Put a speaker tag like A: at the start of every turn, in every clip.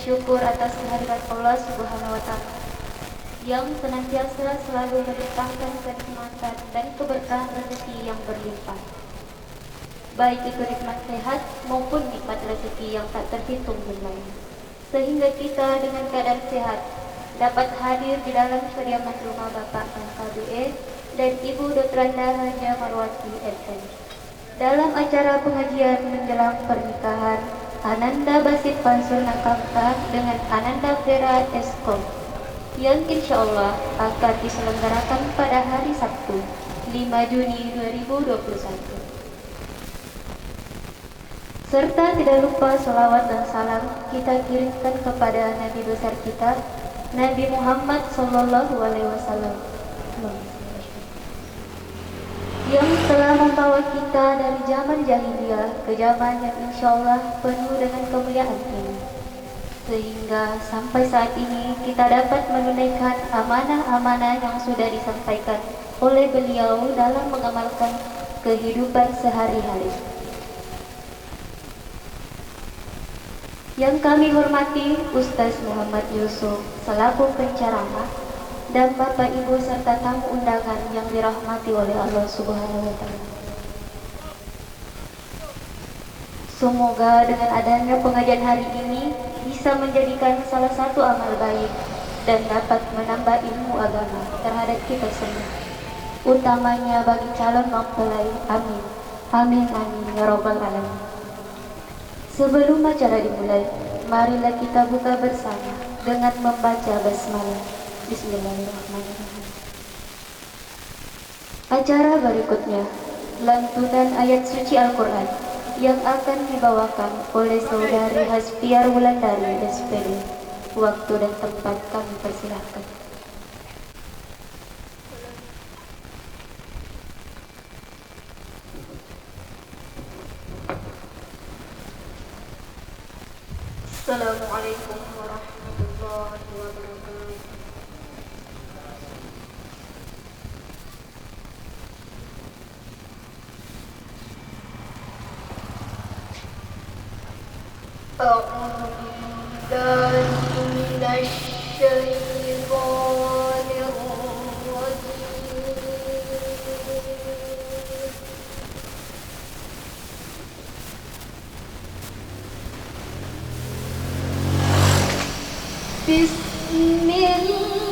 A: bersyukur atas kehadiran Allah Subhanahu wa Ta'ala yang senantiasa selalu mendatangkan kenikmatan dan keberkahan rezeki yang berlimpah, baik itu nikmat sehat maupun nikmat rezeki yang tak terhitung jumlahnya, sehingga kita dengan keadaan sehat dapat hadir di dalam kediaman rumah Bapak KDE dan Ibu Dr. Haja Marwati SM dalam acara pengajian menjelang pernikahan Ananda Basit Pansul Nakamta dengan Ananda Vera Eskom yang insya Allah akan diselenggarakan pada hari Sabtu 5 Juni 2021. Serta tidak lupa salawat dan salam kita kirimkan kepada Nabi besar kita, Nabi Muhammad Sallallahu Alaihi Wasallam, yang telah membawa kita dari zaman jahiliyah ke zaman yang insya Allah penuh dengan kemuliaan ini, sehingga sampai saat ini kita dapat menunaikan amanah-amanah yang sudah disampaikan oleh beliau dalam mengamalkan kehidupan sehari-hari. Yang kami hormati Ustaz Muhammad Yusuf selaku penceramah dan Bapak Ibu serta tamu undangan yang dirahmati oleh Allah Subhanahu wa Ta'ala. Semoga dengan adanya pengajian hari ini bisa menjadikan salah satu amal baik dan dapat menambah ilmu agama terhadap kita semua, utamanya bagi calon mempelai. Amin. Amin amin ya rabbal alamin. Sebelum acara dimulai, marilah kita buka bersama dengan membaca basmalah. Bismillahirrahmanirrahim. Acara berikutnya, lantunan ayat suci Al-Quran yang akan dibawakan oleh Saudari Hasbiar Wulandari SPD. Waktu dan tempat kami persilahkan. Assalamualaikum warahmatullahi wabarakatuh. A'udzu billahi minasy syaithanir rajim. Bismillahirrahmanirrahim.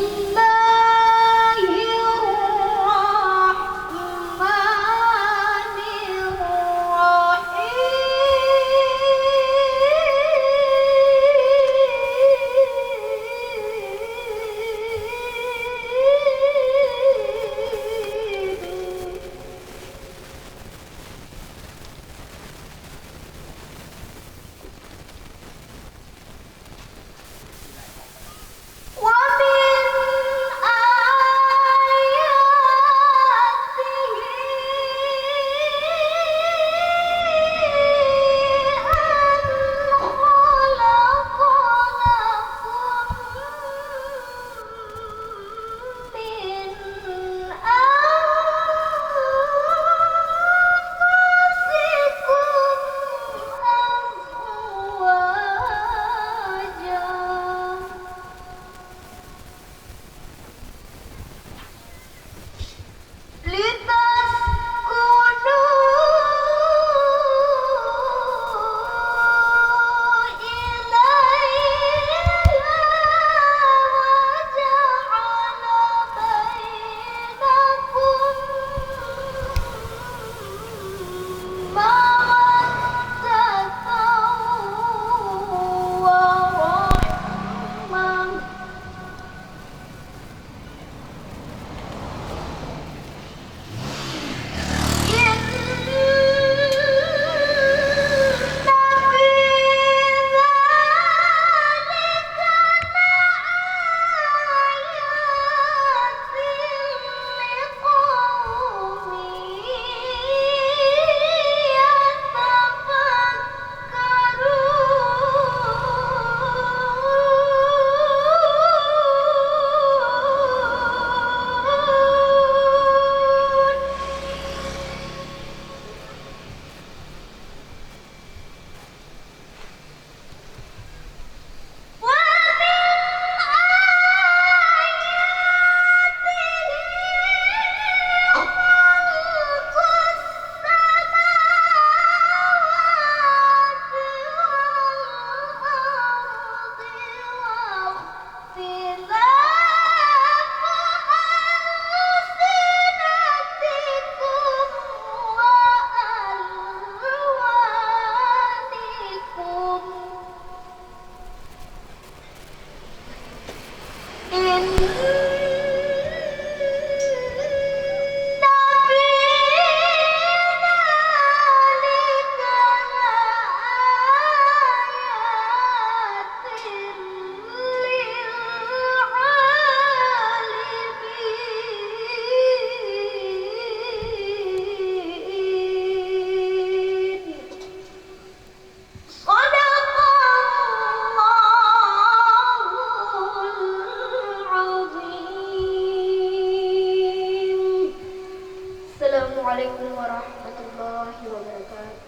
A: Assalamualaikum warahmatullahi wabarakatuh.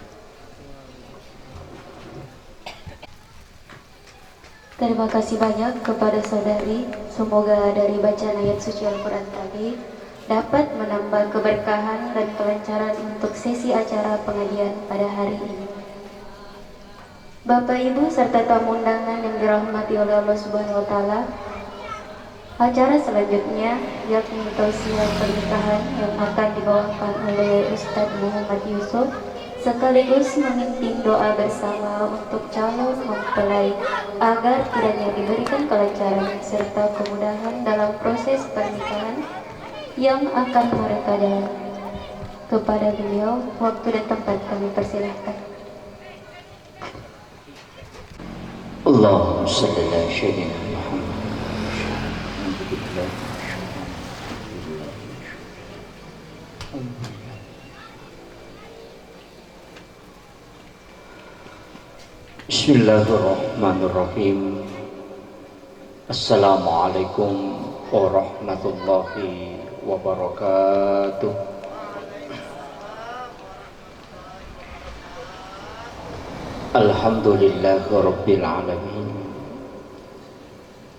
A: Terima kasih banyak kepada saudari. Semoga dari bacaan ayat suci Al-Quran tadi dapat menambah keberkahan dan kelancaran untuk sesi acara pengajian pada hari ini. Bapak, Ibu, serta tamu undangan yang dirahmati oleh Allah Subhanahu wa Ta'ala, acara selanjutnya yakni tausiah pernikahan yang akan dibawakan oleh Ustadz Muhammad Yusuf, sekaligus memimpin doa bersama untuk calon mempelai agar kiranya diberikan kelancaran serta kemudahan dalam proses pernikahan yang akan mereka jalani. Kepada beliau, waktu dan tempat kami persilahkan.
B: Allahumma shalli ala sayyidina Muhammad. Bismillahirrahmanirrahim. Assalamualaikum warahmatullahi wabarakatuh. Alhamdulillahi rabbil alamin.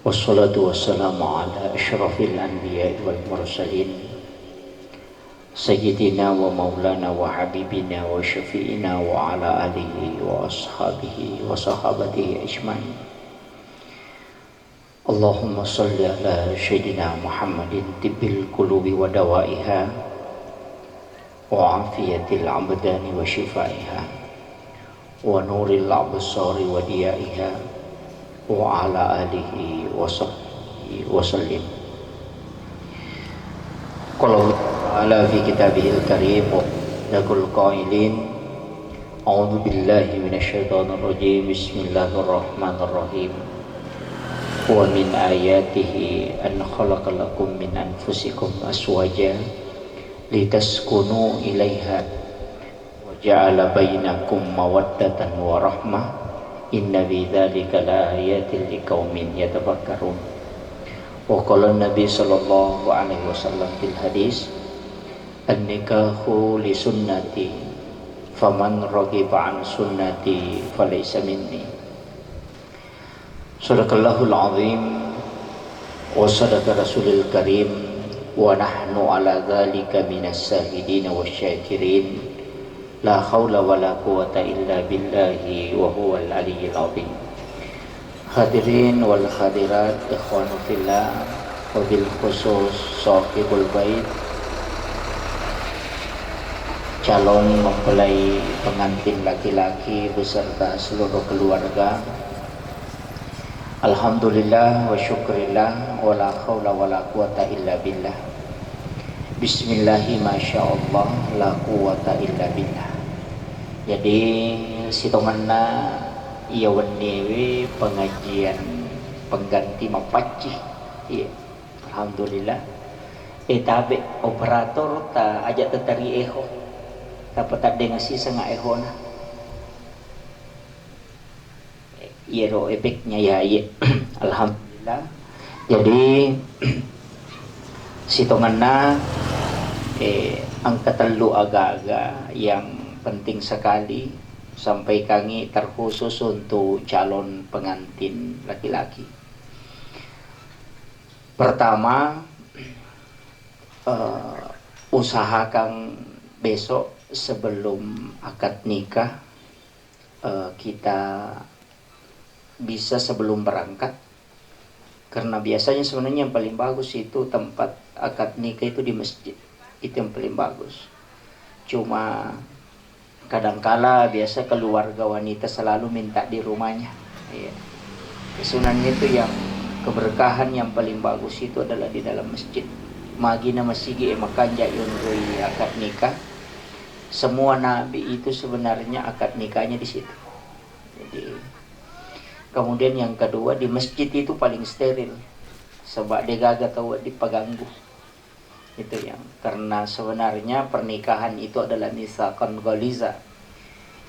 B: Wassalatu wassalamu ala asyrafil anbiya'i wal mursalin Sayyidina wa maulana wa habibina wa syafi'ina wa ala alihi wa ashabihi wa sahabatihi ajma'in. Allahumma salli ala Sayyidina Muhammadin tibbil qulubi wa dawaiha wa afiyatil abdani wa shifaiha wa nuril absari wa diyaiha wa ala alihi wa sahbihi wa sallim. Qala ta'ala fi kitabihil karim yaqul qailin a'udzu billahi minasy syaithanir rajim. Bismillahirrahmanirrahim. Wa min ayatihi an khalaqa lakum min anfusikum azwajan litaskunu ilaiha wa ja'ala bainakum mawaddatan wa rahmah. Inna fi dzalika laayatin liqaumin yatafakkarun. Wa qala Nabi sallallahu alaihi wasallam fil hadis, an-nikahu li sunnati faman raghiba an sunnati falaysa minni. Sadaqallahul azim wa sadaqa rasulil karim wa nahnu ala dzalika minas shahidin wasyakirin. La haula wa la quwata illa billahi wa huwal aliyyil azim. Hadirin wal hadirat, ikhwanu fillah, wabil khusus sahibul bait, calon mempelai pengantin laki-laki beserta seluruh keluarga. Alhamdulillah wa syukrillah wa la haula wa la quwata illa billah. Bismillahi masyaallah la quwata illa billah. Jadi sitonganna iya wenewe pengajian pengganti mapaci. Iya. Alhamdulillah. Tabe operator ta ajak tetari eho. Dapat tak dengan sisa nga eho na. Iya ro efeknya ya iya. Alhamdulillah. Jadi sitonganna angka telu aga-aga yang penting sekali sampai kami terkhusus untuk calon pengantin laki-laki. Pertama, usahakan besok sebelum akad nikah kita bisa sebelum berangkat, karena biasanya sebenarnya yang paling bagus itu tempat akad nikah itu di masjid, itu yang paling bagus. Cuma kadangkala biasa keluarga wanita selalu minta di rumahnya. Iya. Sunannya itu yang keberkahan yang paling bagus itu adalah di dalam masjid. Magina masigi makanja yunrui akad nikah. Semua nabi itu sebenarnya akad nikahnya di situ. Jadi kemudian yang kedua, di masjid itu paling steril. Sebab dia gagah tahu dipaganggu. Itu yang karena sebenarnya pernikahan itu adalah nisaqan ghaliza,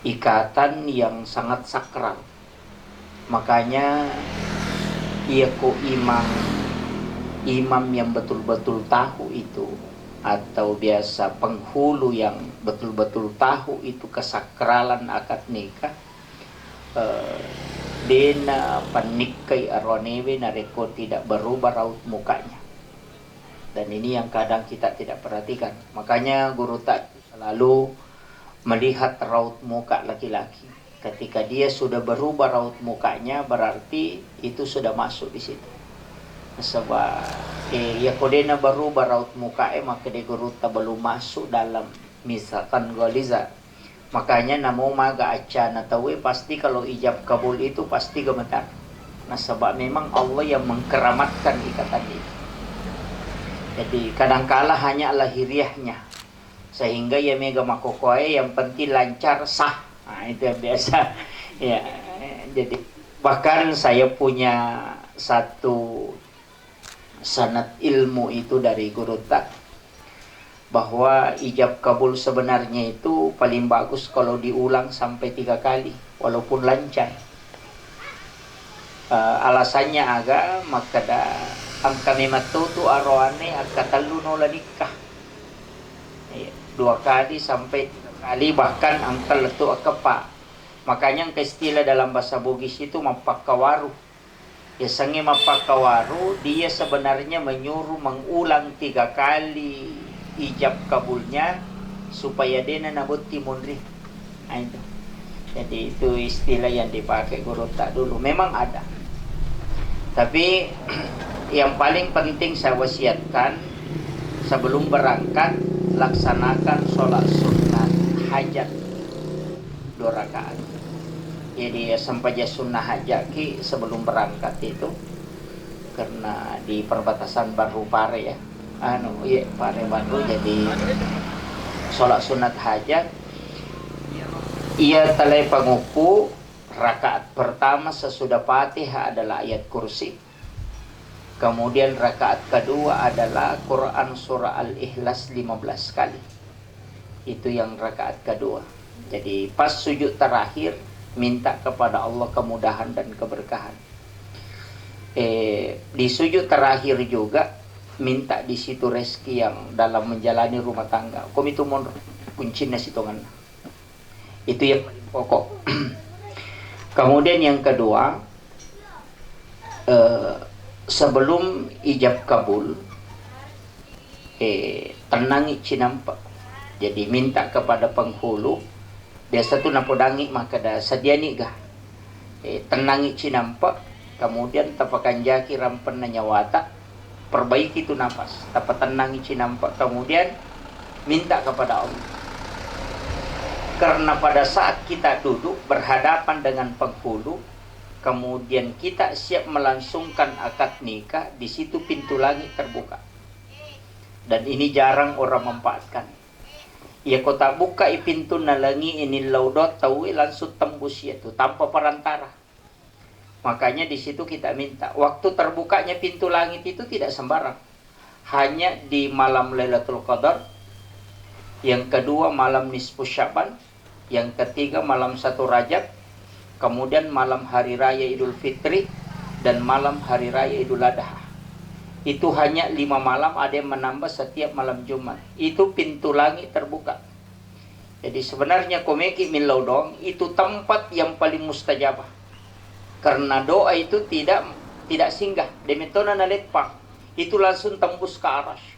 B: ikatan yang sangat sakral. Makanya ia imam yang betul-betul tahu itu, atau biasa penghulu yang betul-betul tahu itu kesakralan akad nikah, dena panikai aronewe nareko tidak berubah raut mukanya. Dan ini yang kadang kita tidak perhatikan. Makanya guru tak selalu melihat raut muka laki-laki. Ketika dia sudah berubah raut mukanya, berarti itu sudah masuk di situ. Sebab ya kodena berubah raut muka maka dia guru tak belum masuk dalam misalkan ghaliza. Makanya namo maga acana tahu pasti kalau ijab kabul itu pasti gemetar. Nah sebab memang Allah yang mengkeramatkan ikatan itu. Jadi kadangkala hanya lahiriahnya, sehingga ya mega makokoe yang penting lancar sah. Nah itu yang biasa. Ya, jadi bahkan saya punya satu sanad ilmu itu dari guru tak, bahwa ijab kabul sebenarnya itu paling bagus kalau diulang sampai 3 kali walaupun lancar. Alasannya agak makada angka mematutu arwane akatalu nola nikah. 2 kali sampai 3 kali, bahkan angka letu akepa. Makanya ang istilah dalam bahasa Bugis itu mapakawaru. Ya sange mapakawaru, dia sebenarnya menyuruh mengulang 3 kali ijab kabulnya supaya dia nabut timunri. Nah, itu. Jadi itu istilah yang dipakai guru tak dulu. Memang ada. Tapi yang paling penting saya wasiatkan, sebelum berangkat laksanakan sholat sunat hajat 2 rakaat. Jadi sampai sunnah hajat ki sebelum berangkat itu, karena di perbatasan Baru Pare ya, Pare Baru, jadi sholat sunat hajat. Ia talai penguku rakaat pertama sesudah Fatihah adalah ayat kursi. Kemudian rakaat kedua adalah Quran surah Al-Ikhlas 15 kali. Itu yang rakaat kedua. Jadi pas sujud terakhir minta kepada Allah kemudahan dan keberkahan. Di sujud terakhir juga minta di situ rezeki yang dalam menjalani rumah tangga. Komitu mon kuncinya sitongan. Itu yang paling pokok. Kemudian yang kedua, sebelum ijab kabul, tenangi cinampak. Jadi minta kepada penghulu, dia satu napodangi maka dah sadiani gah. Tenangi cinampak, kemudian tapakan jaki rampen nyawata, perbaiki itu nafas, tapak tenangi cinampak, kemudian minta kepada Allah. Karena pada saat kita duduk berhadapan dengan penghulu, kemudian kita siap melangsungkan akad nikah, di situ pintu langit terbuka. Dan ini jarang orang memanfaatkan. Ya kota buka pintu nalangi ini laudot tahu langsung tembus itu tanpa perantara. Makanya di situ kita minta waktu terbukanya pintu langit itu tidak sembarang. Hanya di malam Lailatul Qadar, yang kedua malam nisfu Syaban, yang ketiga malam 1 Rajab, kemudian malam hari raya Idul Fitri, dan malam hari raya Idul Adha. Itu hanya 5 malam, ada yang menambah setiap malam Jumat. Itu pintu langit terbuka. Jadi sebenarnya komeki min laudong itu tempat yang paling mustajabah. Karena doa itu tidak singgah. Demetona nalepak. Itu langsung tembus ke arasy.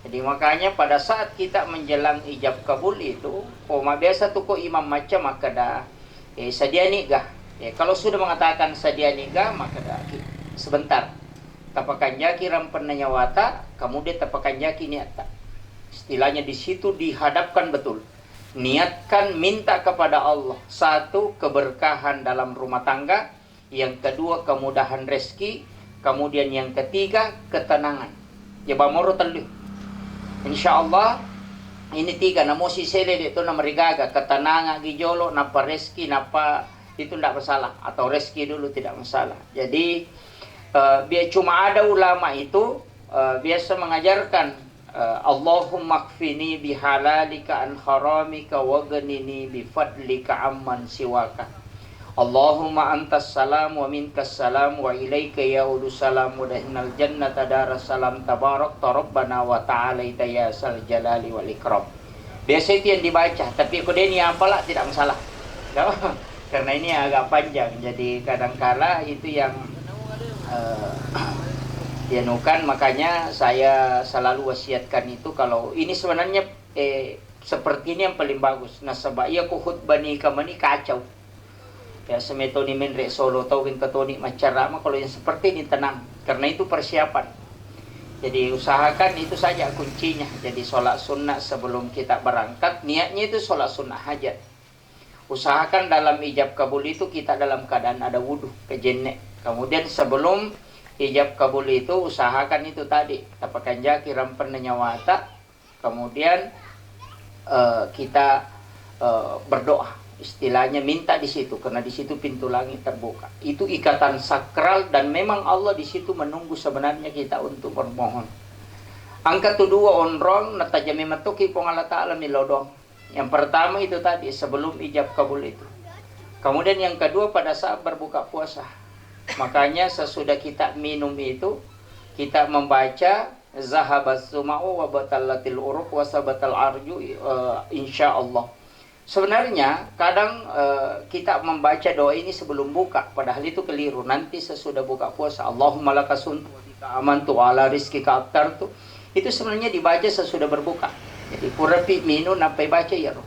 B: Jadi makanya pada saat kita menjelang ijab kabul itu, biasa tuh kok imam macam maka dah sadiani gah. Kalau sudah mengatakan sadiani gah maka dah sebentar. Tapakan jaki rampen nyawata, kemudian tapakan jaki niat. Istilahnya di situ dihadapkan betul. Niatkan minta kepada Allah. 1, keberkahan dalam rumah tangga. Yang kedua, kemudahan rezeki. Kemudian yang ketiga, ketenangan. Ya bamoro telu. Insyaallah ini tiga namo si sele itu nama rigaga, ketenangan gijolo, napa reski, napa itu tidak masalah, atau reski dulu tidak masalah. Jadi biar cuma ada ulama itu biasa mengajarkan Allahumma kfini bihalalika an haramika waghnini bifadlika amman siwaka. Allahumma antas salam wa minkas salam wa ilaika yaudu salam wa dahinal jannata daras salam tabarak rabbana wa ta'ala ya sal jalali wal ikram. Biasa itu yang dibaca, tapi kalau ini apalah tidak masalah. Karena ini agak panjang, jadi kadangkala itu yang dianukan, makanya saya selalu wasiatkan itu. Kalau ini sebenarnya seperti ini yang paling bagus. Nah sebab ia ku khutbah ni kamani kacau. Ya semetoni menrek solo tauin ketoni macarama, kalau yang seperti ini tenang, karena itu persiapan. Jadi usahakan itu saja kuncinya. Jadi sholat sunnah sebelum kita berangkat, niatnya itu sholat sunnah hajat. Usahakan dalam ijab kabul itu kita dalam keadaan ada wudhu, kejenek. Kemudian sebelum ijab kabul itu usahakan itu tadi tapakan jaki rampen nyawata. Kemudian kita berdoa, istilahnya minta di situ, karena di situ pintu langit terbuka. Itu ikatan sakral dan memang Allah di situ menunggu sebenarnya kita untuk bermohon. Angka kedua onrong natajami matuki pong Allah Ta'ala milodong. Yang pertama itu tadi sebelum ijab kabul itu. Kemudian yang kedua pada saat berbuka puasa. Makanya sesudah kita minum itu kita membaca zahabas suma'u wa batallatil uruq wa sabatal arju insyaallah. Sebenarnya kadang kita membaca doa ini sebelum buka, padahal itu keliru. Nanti sesudah buka puasa, Allahumma lakasuntu wa bika amantu wa ala rizkika aftartu. Itu sebenarnya dibaca sesudah berbuka. Jadi purapi minu napai baca ya roh.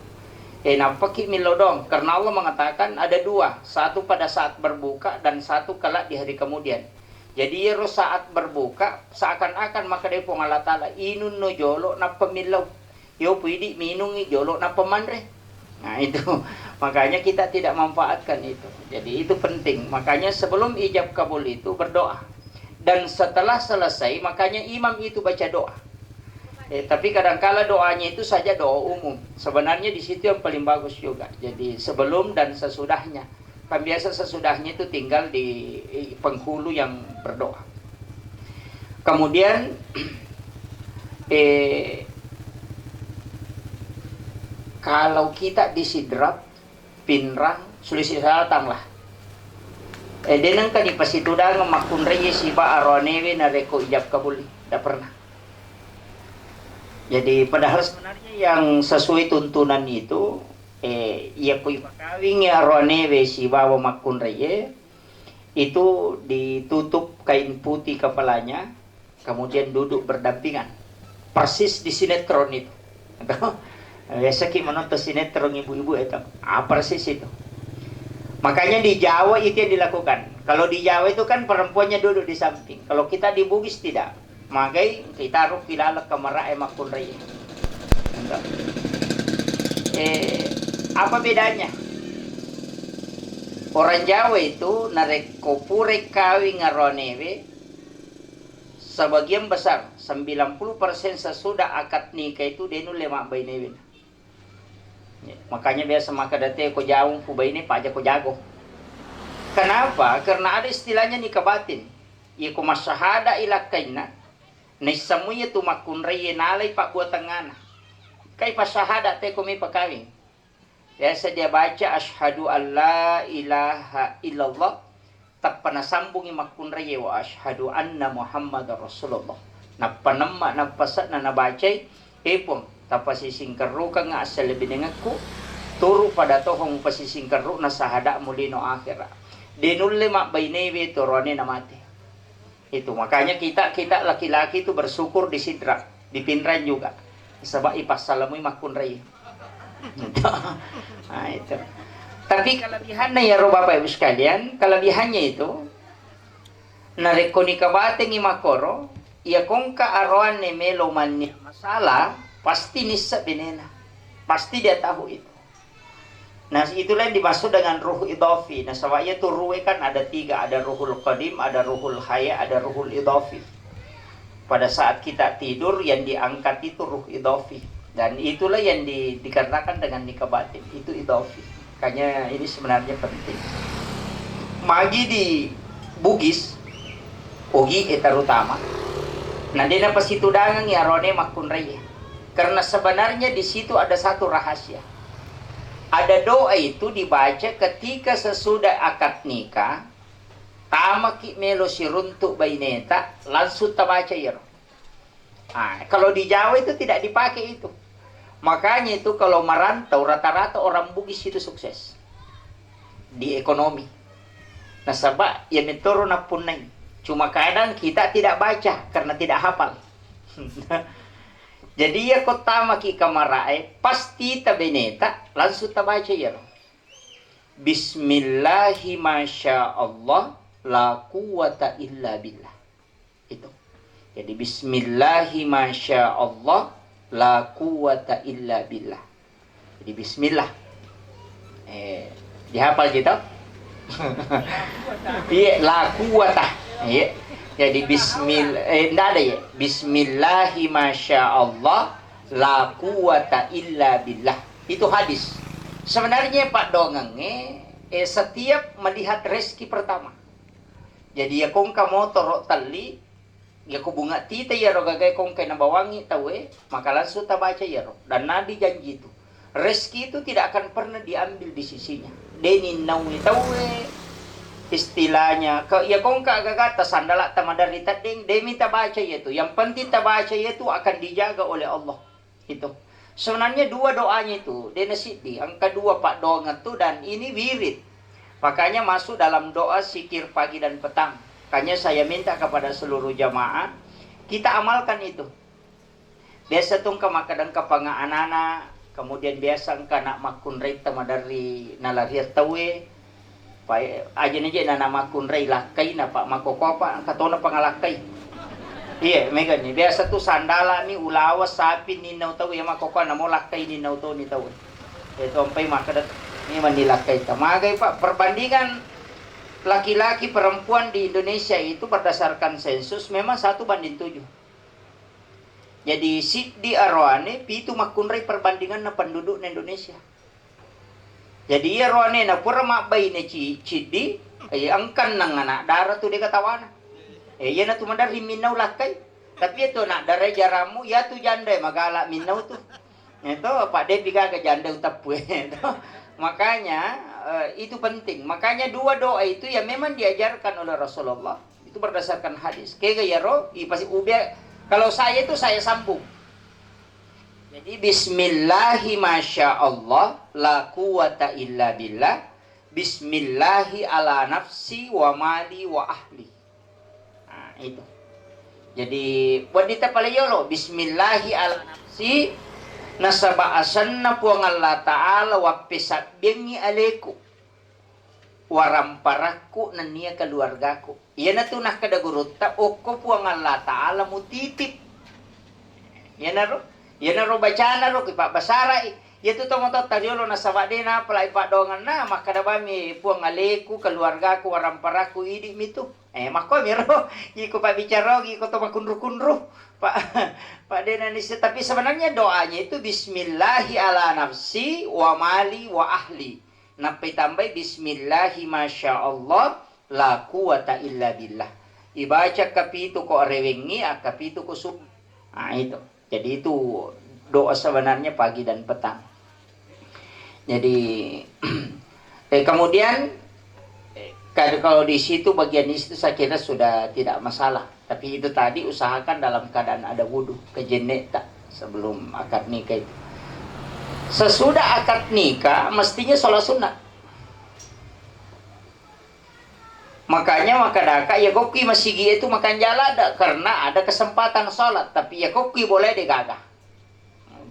B: Napaki milodong, karena Allah mengatakan ada dua, satu pada saat berbuka dan satu kelak di hari kemudian. Jadi ya roh saat berbuka seakan-akan maka dia pun Allah Ta'ala inun no jolo napa milau. Yo pidi minungi jolo napa mandre. Nah itu makanya kita tidak manfaatkan itu. Jadi itu penting. Makanya sebelum ijab kabul itu berdoa. Dan setelah selesai makanya imam itu baca doa. Tapi kadangkala doanya itu saja doa umum. Sebenarnya di situ yang paling bagus juga. Jadi sebelum dan sesudahnya. Kan biasa sesudahnya itu tinggal di penghulu yang berdoa. Kemudian kalau kita disidrap, pinrang, sulisih datang lah. Denang kan ipasitudang makun reye siba aronewe na reko ijab kabul. Tidak pernah. Jadi padahal sebenarnya yang sesuai tuntunan itu ia kui pakawing ya aronewe siba wa makun reye itu ditutup kain putih kepalanya, kemudian duduk berdampingan. Persis di sinetron itu. Biasa kita menonton sinetron ibu-ibu itu. Persis itu. Makanya di Jawa itu yang dilakukan. Kalau di Jawa itu kan perempuannya duduk di samping. Kalau kita di Bugis tidak. Makanya kita harus pilalak kemarae makun raya. Apa bedanya? Orang Jawa itu narek kopure kawi ngaronewe. Sebagian besar 90% sesudah akad nikah itu denu lemak bainewin. Makanya biasa maka date ko jawung pu baine paja ko jago. Kenapa? Karena ada istilahnya nikah batin. Iku masyahada ilakaina. Naisamuya tu makun reye nalay pak buat tengana. Kay pasahada te ko may pakawing. Biasa dia baca asyhadu alla ilaha illallah. Tak panasambung makun reye wa asyhadu anna Muhammadar Rasulullah. Napanamma napasat na nabacay epong tapasisingkaru ka nga asal binengakku turu pada tohong pasisingkaru na sahada mulino akhira. Dinulle mak bainewe turone na mati. Itu makanya kita laki-laki itu bersyukur di sidra, di pinran juga. Sebab ipasalamu makun reye. Nah itu. Tapi kelebihannya ya roh Bapak Ibu sekalian, kelebihannya itu nareko nikabate ngi makoro, ya kongka aroan ne melo masalah, pasti nisa benena. Pasti dia tahu itu. Nah itulah yang dimaksud dengan ruh idhafi. Nah sebabnya itu ruh kan ada 3, ada ruhul qadim, ada ruhul haya, ada ruhul idhafi. Pada saat kita tidur yang diangkat itu ruh idhafi, dan itulah yang dikatakan dengan nikah batin, itu idhafi. Makanya ini sebenarnya penting. Magi di Bugis, Ugi terutama. Nah dia pas itu dagang ya rone makun raya. Karena sebenarnya di situ ada satu rahasia. Ada doa itu dibaca ketika sesudah akad nikah, tamaki melo siruntuk baineta, langsung tabaca ya. Nah, kalau di Jawa itu tidak dipakai itu. Makanya itu kalau merantau rata-rata orang Bugis itu sukses di ekonomi. Nah sebab ya metoro na punai. Cuma kadang kita tidak baca karena tidak hafal. Jadi ya kota maki kamarae pasti tabeneta langsung tabaca ya. Bismillahi masya Allah la quwata illa billah. Itu. Jadi bismillahi masya Allah la quwata illa billah. Jadi bismillah. Dihafal gitu? Iya, la quwata. Iya. Jadi enggak ada ya. Bismillahi masya Allah la quwata illa billah. Itu hadis. Sebenarnya Pak Dongenge setiap melihat rezeki pertama. Jadi ya kong kamu torok tali, ya ko bunga tita ya ro gagay kong kay nabawangi tawe, maka langsung tabaca ya ro. Dan Nabi janji itu. Rezeki itu tidak akan pernah diambil di sisinya. Denin nawi tawe. Istilahnya ya kong kagagata sandala tamadari tading demi tabaca itu. Yang penting tabaca itu akan dijaga oleh Allah. Itu. Sebenarnya 2 doanya itu, Denesidi. Yang kedua Pak Dongan itu dan ini wirid. Makanya masuk dalam doa zikir pagi dan petang. Makanya saya minta kepada seluruh jamaah kita amalkan itu. Biasa tung kamakadang kapanga anana, kemudian biasa kana makun rei tamadari nalahir tawe. Aja aja na makun rei lakai na Pak makokopa katona pangalakay. Iya, mega nih. Biasa tuh sandala nih ulawas sapi ninaw tahu ya makokopa na mo lakay ninaw to ni tahu. Itu sampai makadat ini manilakay tamagay Pak. Perbandingan laki-laki perempuan di Indonesia itu berdasarkan sensus memang 1:7. Jadi di arwane pitu makunray perbandingan na penduduk di Indonesia. Jadi arwane na pura mabay na cidi ay angkan ng anak dara tu di katawana. Yan na tumandar minaw lakay. Tapi ito na daray jaramu ya tu janda magala minaw tu. Ito Pak De biga ke janda utapwe. Makanya itu penting. Makanya 2 doa itu ya memang diajarkan oleh Rasulullah. Itu berdasarkan hadis. Kayak ya roh, pasti ubia. Kalau saya itu saya sambung. Jadi bismillahi masya Allah la quwata illa billah. Bismillahi ala nafsi wa mali wa ahli. Nah, itu. Jadi wadita palayolo bismillahi ala nafsi nasaba asanna puang Allah Ta'ala wa pisabyengi aleku waramparaku nania keluargaku. Iya na tunah kadagurutta oko puang Allah Ta'ala mutitip. Iya na ro? Iya na ro bacana ro kipa basarai. Ya tu tomotot tadiolo na sabadena palai Pak Dongan na makadabami puang aleku keluargaku waramparaku idi mitu. Mako miro iko Pak bicara iko to makundru-kundru. Pak Denanisi, tapi sebenarnya doanya itu bismillahi ala nafsi wa mali wa ahli. Nampai tambah bismillahi masya Allah la quwata illa billah. Ibaca kapitu ko rewengi, kapitu ko sub. Nah itu. Jadi itu doa sebenarnya pagi dan petang. Jadi kemudian kalau di situ bagian di situ saya kira sudah tidak masalah. Tapi itu tadi usahakan dalam keadaan ada wudhu kejenek tak sebelum akad nikah itu. Sesudah akad nikah mestinya sholat sunat. Makanya maka daka ya koki masih itu makan jalan karena ada kesempatan sholat. Tapi ya koki boleh digagah.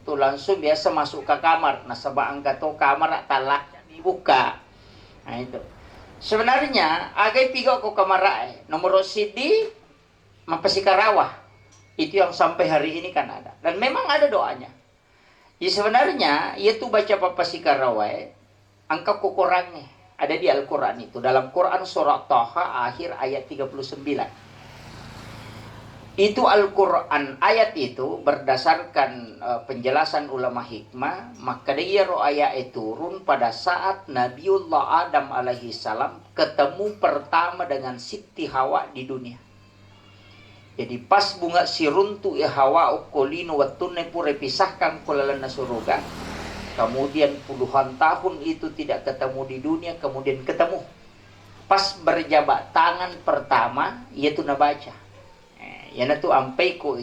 B: Itu langsung biasa masuk ke kamar. Nah sebab angkat to kamar talak dibuka. Nah itu. Sebenarnya agak pigo ko kamar nomor CD Mapasikarawah itu yang sampai hari ini kan ada dan memang ada doanya. Ya sebenarnya itu baca Mapasikarawah Engkau kukurangnya. Ada di Al-Quran itu. Dalam Quran surah Taha akhir ayat 39. Itu Al-Quran. Ayat itu berdasarkan penjelasan ulama hikmah. Maka dia ayat itu turun pada saat Nabiullah Adam alaihi salam ketemu pertama dengan Siti Hawa di dunia. Jadi pas bunga siruntu ya Hawa ukolino watune pure pisahkan kulalana suruga. Kemudian puluhan tahun itu tidak ketemu di dunia, kemudian ketemu. Pas berjabat tangan pertama, yaitu nabaca. Yana tu ampai ko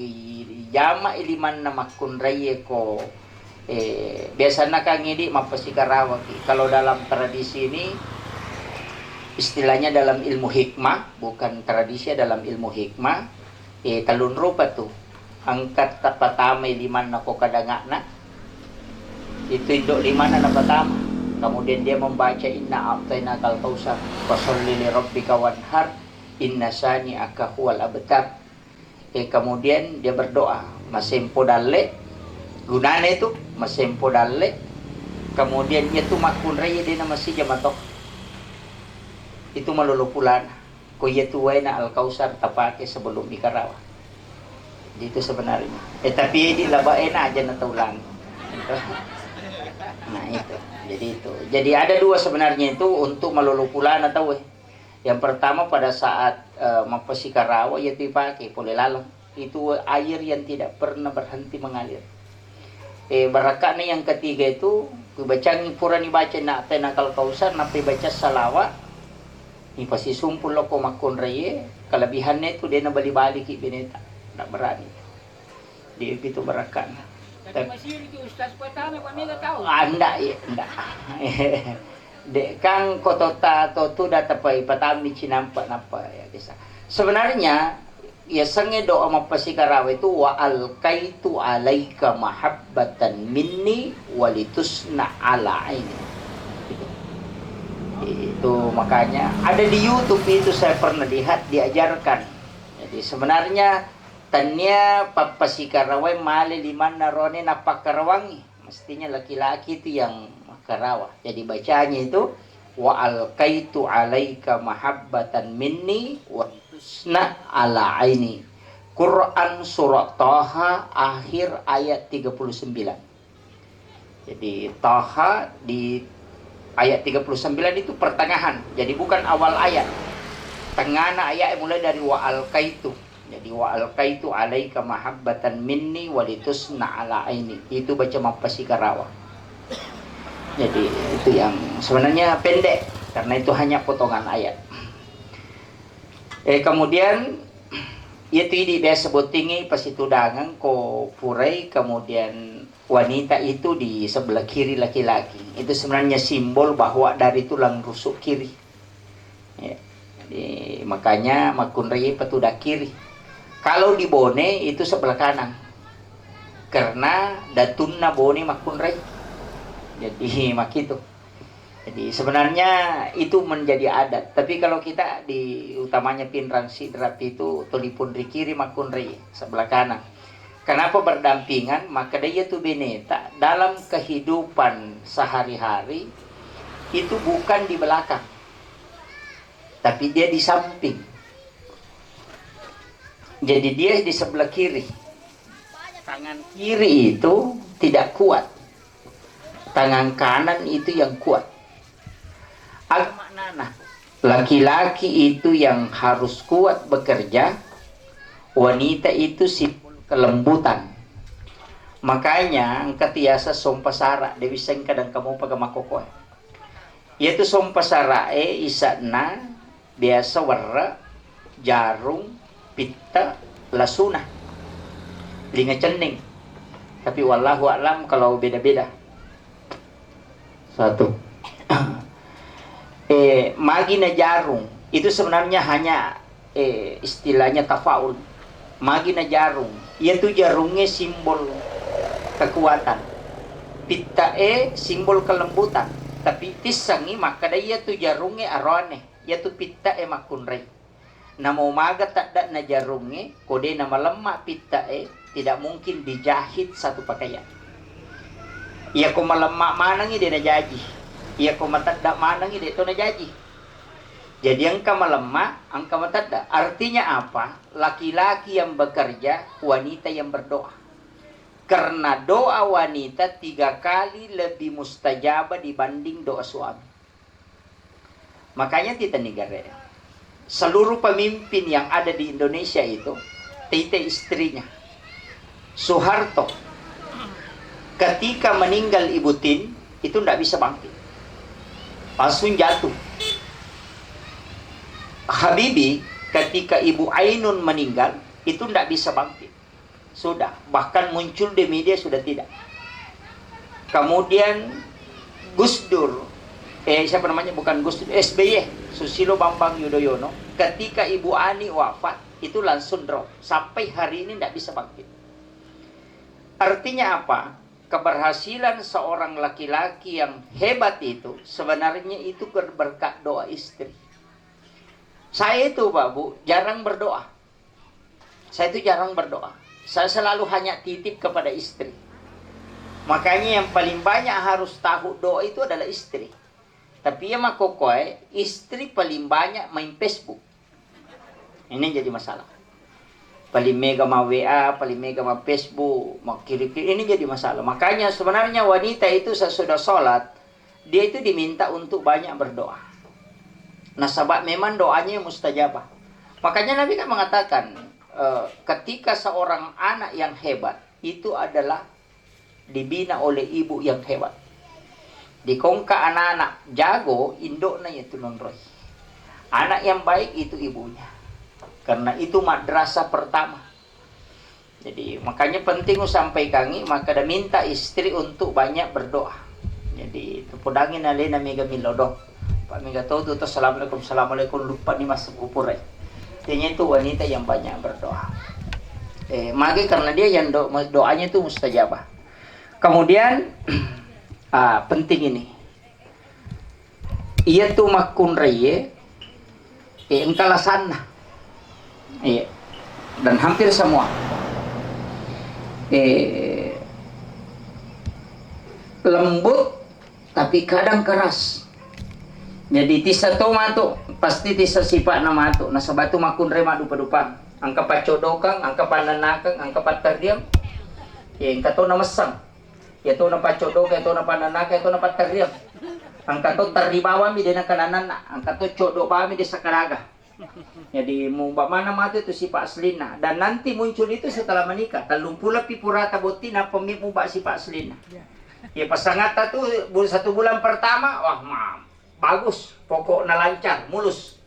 B: jama iliman na makunraye ko biasanya kang ini mapasikarawak. Kalau dalam tradisi ini istilahnya dalam ilmu hikmah, bukan tradisi dalam ilmu hikmah. Talun rupa tu angkat pertama iliman na ko kadangana. Itu induk lima na pertama. Kemudian dia membaca inna a'tainakal kautsar fasholli li rabbika wanhar inna sani'aka huwal abtar. Kemudian dia berdoa masempo dalle gunane itu masempo dalle. Kemudian dia tu makun raya dia nama si jamatok. Itu malulupulan. Ko yetu waina al kausar tapake sebelum ikarawa. Itu sebenarnya. Tapi di labaena aja na taulang. Nah itu, jadi ada dua sebenarnya itu untuk malulupulan atau yang pertama pada saat mapasikarawa yaitu dipakai boleh lalang itu air yang tidak pernah berhenti mengalir. Barakane yang ketiga itu bacaan purani baca nak tenakal kausan napi baca salawat ini pasti sumpul loko makon reye kelebihannya itu dia bali-bali ki bineta tak berani dia itu barakane.
C: Tapi masih itu ustaz pertama kami enggak tahu.
B: Anda ya, enggak. Dek kang kotota to tu datapai patami cinampa napa ya kisah. Sebenarnya ya sange doa mapasikarawa itu wa alqaitu alaika mahabbatan minni walitusna ala aini. Itu makanya ada di YouTube itu saya pernah lihat diajarkan. Jadi sebenarnya tanya papasikarawai male liman narone napakarawangi mestinya laki-laki itu yang karawa. Jadi bacanya itu wa alqaitu alaika mahabbatan minni wa tusna ala aini. Quran surah Taha akhir ayat 39. Jadi Taha di ayat 39 itu pertengahan. Jadi bukan awal ayat. Tengah ayat mulai dari wa alqaitu. Jadi wa alqaitu alaika mahabbatan minni walitusna ala aini. Itu baca mapasikarawa. Jadi itu yang sebenarnya pendek karena itu hanya potongan ayat. Kemudian itu di biasa botingi pas itu dangang ko purai kemudian wanita itu di sebelah kiri laki-laki. Itu sebenarnya simbol bahwa dari tulang rusuk kiri. Ya. Jadi makanya makunrai petudak kiri. Kalau di bone itu sebelah kanan. Karena datunna bone makunrai. Jadi makitu. Jadi sebenarnya itu menjadi adat. Tapi kalau kita di utamanya pinrang sidrat itu tolipun di kiri makunrai sebelah kanan. Kenapa berdampingan? Maka dia itu bineta dalam kehidupan sehari-hari itu bukan di belakang. Tapi dia di samping. Jadi dia di sebelah kiri. Tangan kiri itu tidak kuat. Tangan kanan itu yang kuat. Agama nana. Laki-laki itu yang harus kuat bekerja. Wanita itu simbol kelembutan. Makanya ketiasa sompasara. Dewi seng kadang kamu pagamakoko. Yaitu sompasara isana biasa warna jarum pitta lasuna linga cening. Tapi wallahu a'lam kalau beda-beda. Satu. Magina jarum itu sebenarnya hanya istilahnya tafaul. Magina jarum, yaitu jarumnya simbol kekuatan. Pitta simbol kelembutan. Tapi tisangi maka dia tu jarumnya arone, yaitu pitta makunrei. Namo maga tak ada na jarumnya, kode nama lemak pitta tidak mungkin dijahit satu pakaian. Ya ko malemak manang dia na jaji. Iya ko matanda manang ito na jaji. Jadi angka melemah, angka matanda. Artinya apa? Laki-laki yang bekerja, wanita yang berdoa. Karena doa wanita 3 kali lebih mustajabah dibanding doa suami. Makanya kita negara, seluruh pemimpin yang ada di Indonesia itu, tite istrinya, Soeharto, ketika meninggal Ibu Tin, itu tidak bisa bangkit. Langsung jatuh. Habibie, ketika Ibu Ainun meninggal, itu tidak bisa bangkit. Sudah, bahkan muncul di media sudah tidak. Kemudian Gus Dur, siapa namanya, bukan Gus Dur, SBY, Susilo Bambang Yudhoyono, ketika Ibu Ani wafat, itu langsung drop. Sampai hari ini tidak bisa bangkit. Artinya apa? Keberhasilan seorang laki-laki yang hebat itu, sebenarnya itu berkat doa istri. Saya itu Pak Bu, jarang berdoa. Saya itu jarang berdoa. Saya selalu hanya titip kepada istri. Makanya yang paling banyak harus tahu doa itu adalah istri. Tapi ya makokoy, istri paling banyak main Facebook. Ini jadi masalah. Paling mega ma WA, paling mega ma Facebook, ma kiri-kiri, ini jadi masalah. Makanya sebenarnya wanita itu sesudah sholat, dia itu diminta untuk banyak berdoa. Nah sebab memang doanya mustajabah. Makanya Nabi kan mengatakan, ketika seorang anak yang hebat, itu adalah dibina oleh ibu yang hebat. Dikongka anak-anak jago, indoknya itu nonroy. Anak yang baik itu ibunya. Karena itu madrasah pertama. Jadi makanya penting sampai kangi, maka dah minta istri untuk banyak berdoa. Jadi tepudangin alena mega milodo. Pak mega tahu tu assalamualaikum lupa ni masuk kupur. Artinya itu wanita yang banyak berdoa. Maka karena dia yang doanya itu mustajabah. Kemudian penting ini. Ia tu makun reye engkala sana. Iya. Dan hampir semua lembut tapi kadang keras. Jadi tisa tomato pasti tisa sifat nama tu nasabatu makun rema dupa-dupa. Angka pacodokang, angka pananakang, angka patardiam. Ya angka to na masang. Ya to na pacodok, ya to na pananaka, ya to na patardiam. Angka to tardibawa mi dina kananan, angka to codok ba mi di sakaraga. Jadi mau mana mati itu sifat aslina, dan nanti muncul itu setelah menikah. Talumpula pipurata botina pemimu bak sifat aslina. Ya pasangata tuh 1 bulan pertama, wah mam, bagus, pokoknya lancar, mulus.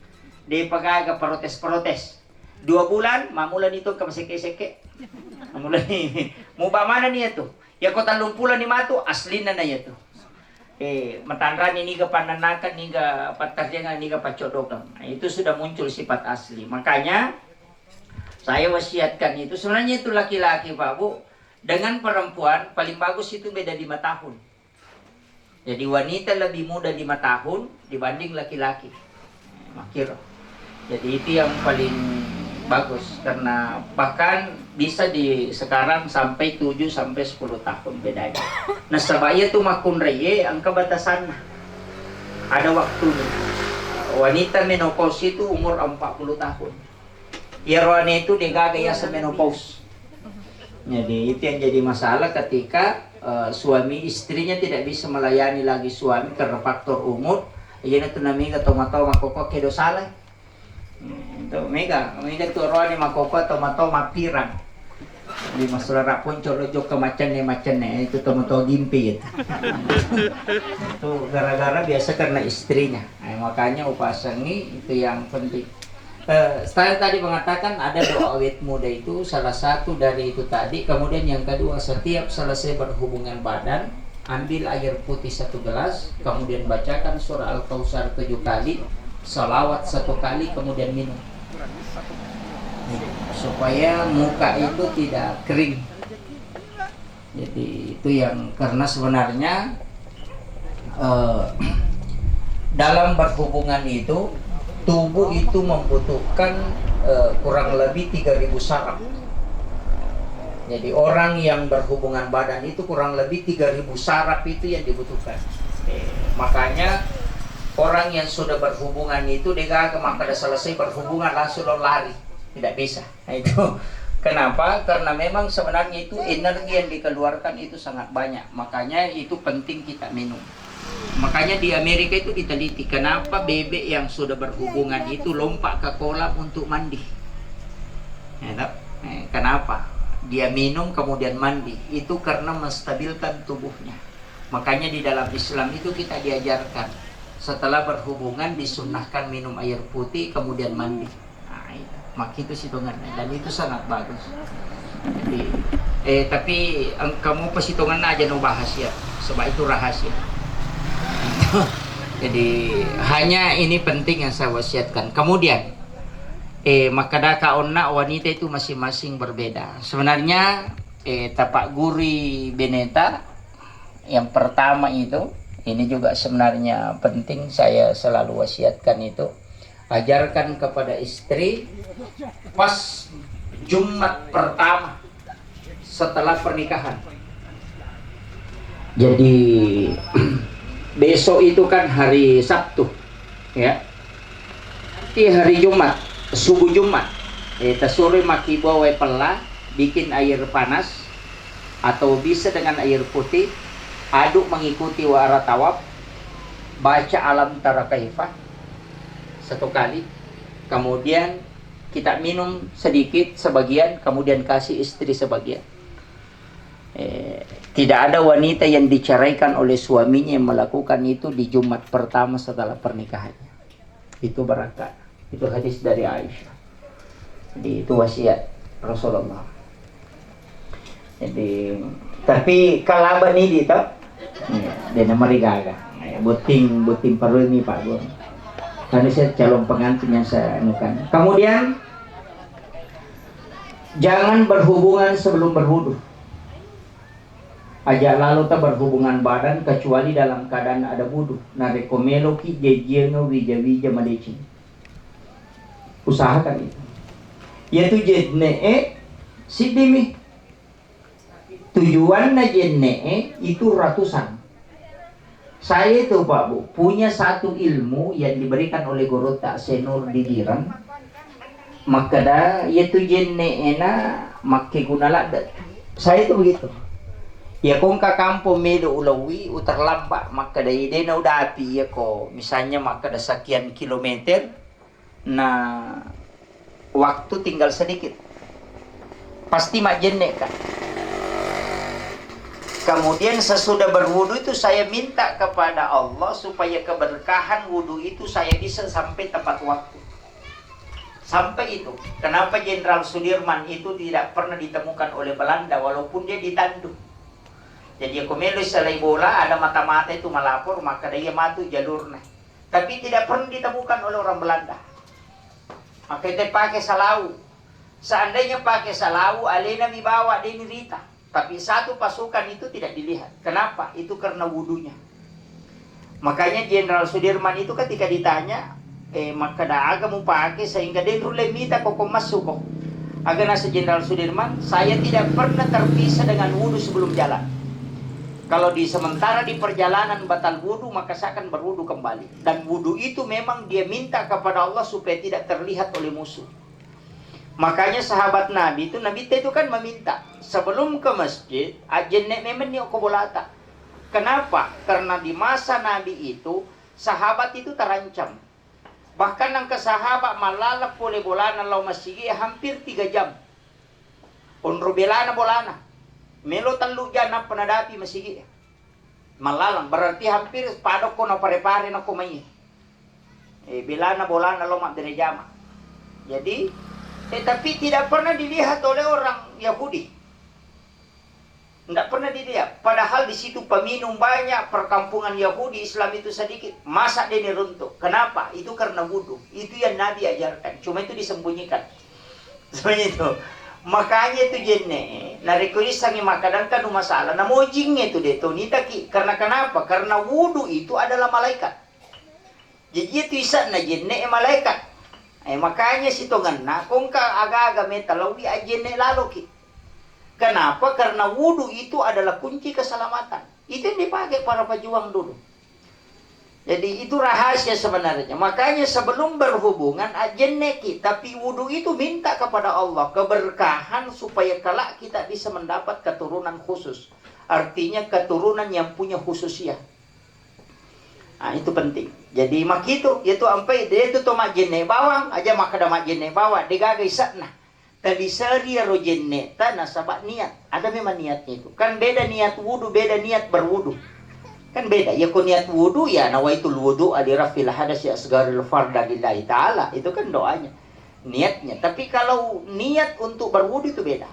B: Dia pakai ke protes-protes. 2 bulan, mamulan itu ke seke-seke. Mamulan ini, mau bak mana nih itu? Ya kota lumpula ni matu aslina na itu. Matandran ini ke pananakan, ini ke patarjangan, ini ke pacodokan. Nah, itu sudah muncul sifat asli. Makanya saya wasiatkan itu. Sebenarnya itu laki-laki Pak Bu. Dengan perempuan paling bagus itu beda 5 tahun. Jadi wanita lebih muda 5 tahun dibanding laki-laki. Makir. Jadi itu yang paling bagus. Karena bahkan bisa di sekarang sampai 7 sampai 10 tahun bedanya. Nah sebaya itu makun reye angka batasan. Ada waktunya. Wanita menopause itu umur 40 tahun. Irwane itu digagaya sa menopause. Jadi itu yang jadi masalah ketika suami istrinya tidak bisa melayani lagi suami karena faktor umur. Ayan itu namiga tomato makoko kedo salah. Itu mega tu roani makoko tomato mapirang. Di masalah pun colojo ke macan itu tomato gimpi itu. Itu gara-gara biasa karena istrinya. Nah, makanya upasangi itu yang penting. Saya tadi mengatakan ada doa awet muda itu salah satu dari itu tadi. Kemudian yang kedua, setiap selesai berhubungan badan ambil air putih 1 gelas, kemudian bacakan surah Al-Kautsar 7 kali, salawat 1 kali, kemudian minum supaya muka itu tidak kering. Jadi itu yang karena sebenarnya dalam berhubungan itu tubuh itu membutuhkan kurang lebih 3000 saraf. Jadi orang yang berhubungan badan itu kurang lebih 3000 saraf itu yang dibutuhkan. Makanya orang yang sudah berhubungan itu dia maka sudah selesai berhubungan langsung lari, tidak bisa. Nah, itu kenapa? Karena memang sebenarnya itu energi yang dikeluarkan itu sangat banyak. Makanya itu penting kita minum. Makanya di Amerika itu diteliti kenapa bebek yang sudah berhubungan itu lompat ke kolam untuk mandi. Kenapa? Dia minum kemudian mandi. Itu karena menstabilkan tubuhnya. Makanya di dalam Islam itu kita diajarkan setelah berhubungan disunnahkan minum air putih kemudian mandi. Nah, itu. Maka itu hitungannya dan itu sangat bagus. Jadi, tapi kamu perhitungan aja no bahas ya, sebab itu rahasia. Jadi hanya ini penting yang saya wasiatkan. Kemudian makada kaonna wanita itu masing-masing berbeda. Sebenarnya tapak guri beneta yang pertama itu ini juga sebenarnya penting, saya selalu wasiatkan itu. Ajarkan kepada istri pas Jumat pertama setelah pernikahan. Jadi besok itu kan hari Sabtu, ya. Di hari Jumat, subuh Jumat, sore maki bawa pela, bikin air panas atau bisa dengan air putih, aduk mengikuti wara tawab, baca alam tara kaifah satu kali, kemudian kita minum sedikit sebagian, kemudian kasih istri sebagian. Tidak ada wanita yang diceraikan oleh suaminya yang melakukan itu di Jumat pertama setelah pernikahannya. Itu berangkat. Itu hadis dari Aisyah. Jadi itu wasiat Rasulullah. Jadi tapi kalaban ini itu dia nama rigaga. Buting perlu ini Pak Gun. Karena saya calon pengantin yang saya anukan. Kemudian jangan berhubungan sebelum berwudu. Aja lalu tak berhubungan badan kecuali dalam keadaan ada wudu. Narekomelo ki jejengo wija madeci. Usahakan itu. Yaitu jedne sidimi. Tujuan jedne itu ratusan. Saya itu Pak Bu punya satu ilmu yang diberikan oleh guru tak senur di Giran. Maka dah yaitu jedne ena makke gunala. Saya itu begitu. Ya kung kakampo melo ulawi uterlambat maka da ide na udapi ya ko misalnya maka da sekian kilometer na waktu tinggal sedikit pasti mak jenne kan. Kemudian sesudah berwudu itu saya minta kepada Allah supaya keberkahan wudu itu saya bisa sampai tepat waktu. Sampai itu. Kenapa Jenderal Sudirman itu tidak pernah ditemukan oleh Belanda walaupun dia ditandu. Jadi aku melo selai bola ada mata-mata itu melapor maka dia matu jalurnya. Tapi tidak pernah ditemukan oleh orang Belanda. Maka dia pakai salau. Seandainya pakai salau, alena dibawa dia nirita. Tapi satu pasukan itu tidak dilihat. Kenapa? Itu karena wudunya. Makanya Jenderal Sudirman itu ketika ditanya, maka dah agak mau pakai sehingga dia rule minta kok masuk kok. Agar nasi Jenderal Sudirman, saya tidak pernah terpisah dengan wudu sebelum jalan. Kalau sementara di perjalanan batal wudu, maka saya akan berwudu kembali. Dan wudu itu memang dia minta kepada Allah supaya tidak terlihat oleh musuh. Makanya sahabat Nabi itu kan meminta sebelum ke masjid, ajenne memang ni kobolata. Kenapa? Karena di masa Nabi itu sahabat itu terancam. Bahkan ang kasahabat malalap oleh bolana law masigi hampir 3 jam. Onro belana bolana. Melo talu jana penadapi masigi. Malalang berarti hampir padok ko na pare-pare na kumay. Belana bolana law mak jama. Jadi tapi tidak pernah dilihat oleh orang Yahudi. Tidak pernah dilihat. Padahal di situ peminum banyak, perkampungan Yahudi, Islam itu sedikit. Masa dia runtuh? Kenapa? Itu karena wudu. Itu yang Nabi ajarkan. Cuma itu disembunyikan. Sebenarnya itu. Makanya itu jenne. Narikulis sangi makanan kan masalah. Namojingnya itu deto nitaki. Karena kenapa? Karena wudu itu adalah malaikat. Jadi itu isa na jenne malaikat. Makanya si tongan kung ka aga-aga metalawi ajenne laloki. Kenapa? Karena wudu itu adalah kunci keselamatan. Itu yang dipakai para pejuang dulu. Jadi itu rahasia sebenarnya. Makanya sebelum berhubungan ajenneki, tapi wudhu itu minta kepada Allah keberkahan supaya kelak kita bisa mendapat keturunan khusus. Artinya keturunan yang punya khususiyah. Nah, itu penting. Jadi mak itu sampai dia itu tomak jenne bawang aja maka ada mak jenne bawa digagai satna. Tadi seria ro jenne tanah sabak niat. Ada memang niatnya itu. Kan beda niat wudhu, beda niat berwudhu. Kan beda. Ya kun niat wudhu ya nawaitul wudhu adirafil hadas ya asgaril farda lillahi ta'ala. Itu kan doanya. Niatnya. Tapi kalau niat untuk berwudhu itu beda.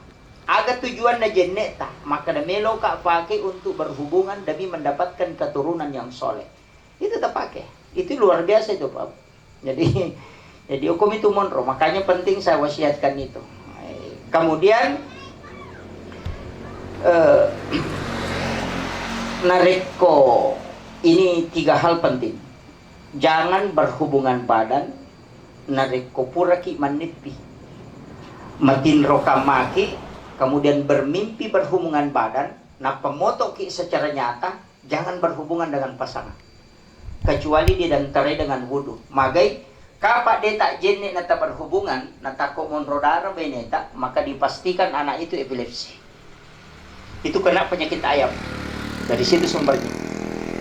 B: Agar tujuan na jenne ta, maka da melo ka pakai untuk berhubungan demi mendapatkan keturunan yang soleh. Itu terpakai. Itu luar biasa itu Pak. Jadi hukum itu monro. Makanya penting saya wasiatkan itu. Kemudian nareko ini 3 hal penting. Jangan berhubungan badan. Nareko puraki manipi. Matin rokamaki. Kemudian bermimpi berhubungan badan. Nah pemoto ki secara nyata. Jangan berhubungan dengan pasangan. Kecuali didantarai dengan wudhu. Magai kapak dia tak jenne nata berhubungan, nata kok monrodara beneta, maka dipastikan anak itu epilepsi. Itu kena penyakit ayam. Dari situ sumbernya.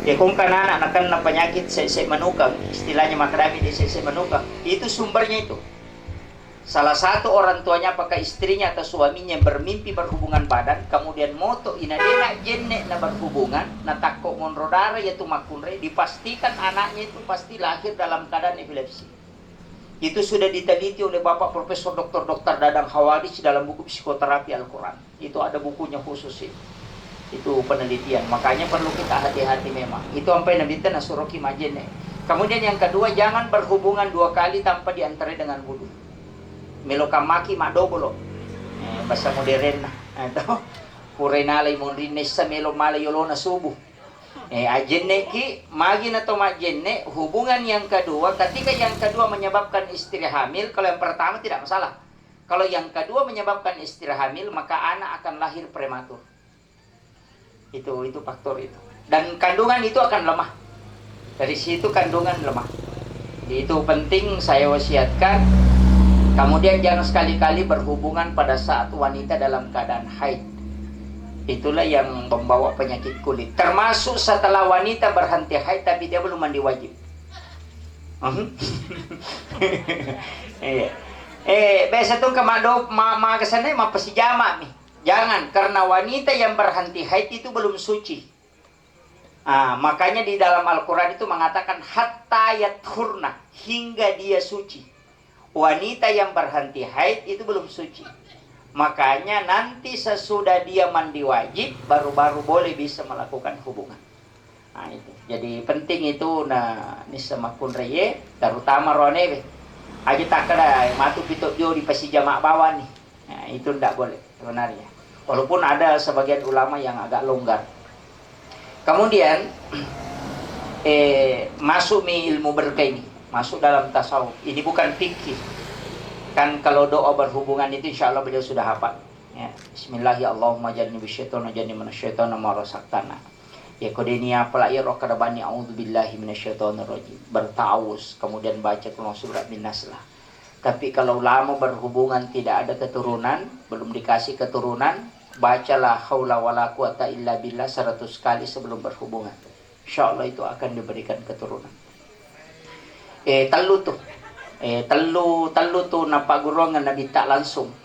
B: Ya kung kana anak kan penyakit sesek manukang, istilahnya makadami di sesek manukang, itu sumbernya itu. Salah satu orang tuanya apakah istrinya atau suaminya bermimpi berhubungan badan, kemudian moto inadena jenne na berhubungan, na takko monrodara yaitu makunre, dipastikan anaknya itu pasti lahir dalam keadaan epilepsi. Itu sudah diteliti oleh Bapak Profesor Dr. Dadang Hawadis dalam buku psikoterapi Al-Quran. Itu ada bukunya khusus itu. Itu penelitian. Makanya perlu kita hati-hati memang. Itu sampai Nabi Tana Suroki Majene. Kemudian yang kedua, jangan berhubungan 2 kali tanpa diantarai dengan wudhu. Melokamaki madobolo. Bahasa modern na. Ito. Purenalay mondrinesa melo malayolo na subuh. Ajenne ki magi na to majenne hubungan yang kedua. Ketika yang kedua menyebabkan istri hamil, kalau yang pertama tidak masalah. Kalau yang kedua menyebabkan istri hamil, maka anak akan lahir prematur. Itu faktor itu. Dan kandungan itu akan lemah. Dari situ kandungan lemah. Jadi itu penting saya wasiatkan. Kemudian jangan sekali-kali berhubungan pada saat wanita dalam keadaan haid. Itulah yang membawa penyakit kulit. Termasuk setelah wanita berhenti haid tapi dia belum mandi wajib. Biasa tuh kemado kesana mapasijama nih. Jangan, karena wanita yang berhenti haid itu belum suci. Makanya di dalam Al-Quran itu mengatakan hatta yathurna, hingga dia suci. Wanita yang berhenti haid itu belum suci. Makanya nanti sesudah dia mandi wajib baru boleh bisa melakukan hubungan. Itu. Jadi penting itu ni semakun reye terutama rone aja tak kena matu pitok jo di pasijama bawah nih. Itu tidak boleh sebenarnya. Walaupun ada sebagian ulama yang agak longgar. Kemudian masuk ilmu berkah ini. Masuk dalam tasawuf. Ini bukan fikih. Kan kalau doa berhubungan itu insya Allah beliau sudah hafal. Ya. Bismillahirrahmanirrahim. Jannibni bisyaitonir rajim minasyaitonir marasaktana. Ya kodeni apalah ya roh kadabani a'udzubillahi minasyaitonir rajim. Bertawus kemudian baca surat Min-Nas lah. Tapi kalau lama berhubungan tidak ada keturunan, belum dikasih keturunan, bacalah haula wala quwata illa billah 100 kali sebelum berhubungan. Insya Allah itu akan diberikan keturunan. Telu tuh napagurungan na dita langsung.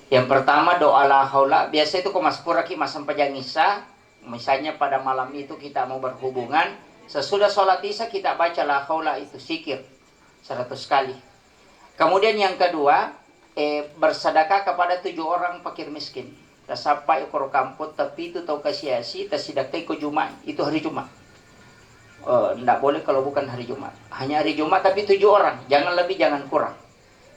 B: Yang pertama doa la haula. Biasa itu kumaspura ki masampajang isa. Misalnya pada malam itu kita mau berhubungan, sesudah sholat isya kita baca la haula itu zikir 100 kali. Kemudian yang kedua, bersedekah kepada 7 orang fakir miskin. Tasapa ikor kamput tapi itu tau kasiasi tasidakai ko Jumat. Itu hari Jumat. Tidak boleh kalau bukan hari Jumat. Hanya hari Jumat tapi 7 orang. Jangan lebih, jangan kurang.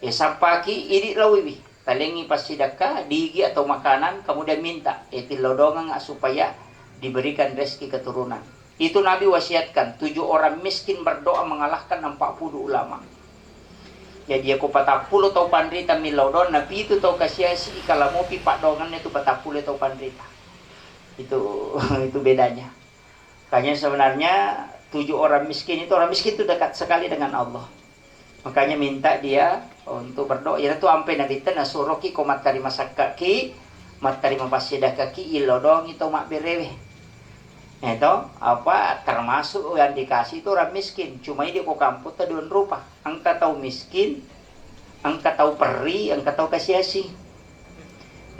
B: Sapaki ini lawiwi. Talengi pasidaka, digi atau makanan, kemudian minta. Tilodongan supaya diberikan rezeki keturunan. Itu Nabi wasiatkan. 7 orang miskin berdoa mengalahkan 40 ulama. Jadi aku patapuluh tau pandrita milodon. Nabi itu tau kasiasi. Kalau mau pipak dongan itu patapuluh tau pandrita. Itu bedanya. Makanya sebenarnya 7 orang miskin itu dekat sekali dengan Allah. Makanya minta dia untuk berdoa. Ya itu ampe nabi tena suruh ki komat tarima sakaki, mat tarima pasida kaki ilodong itu mak berewe. Itu apa termasuk yang dikasih itu orang miskin. Cuma ini kok kamput dua rupa. Angka tahu miskin, angka tahu peri, angka tahu kasiasi.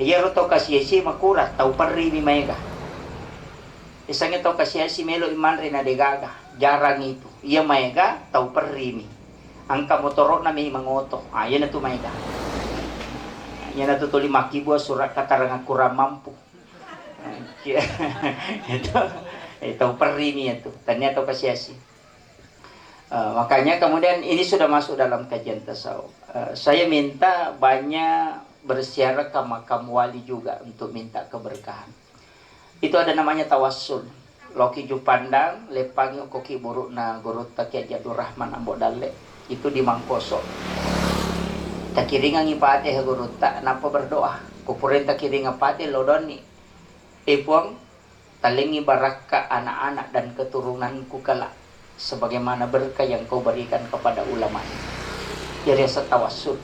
B: Iya tahu kasiasi makurat tahu peri mi mega. Isangnya tahu kasiasi melo iman rina degaga. Jarang itu. Iya mega tahu peri mi. Angka motorok na may mangoto. Yan na to mega. Yan na to 5 kibo surat katarang kurang mampu. Itu peri mi itu. Tanya tahu kasiasi. Makanya kemudian ini sudah masuk dalam kajian tasawuf. Saya minta banyak bersiarah ke makam wali juga untuk minta keberkahan. Itu ada namanya tawassul. Loki Jupandang, lepangi koki buruk na gurut takia Jadur Rahman Ambo Dale. Itu di Mangkoso. Takiringan ipate ha gurut tak napa berdoa. Kupurin takiringan pate lodoni. Ipong talingi baraka anak-anak dan keturunanku kala. Sebagaimana berkah yang kau berikan kepada ulama. Jadi setawassul.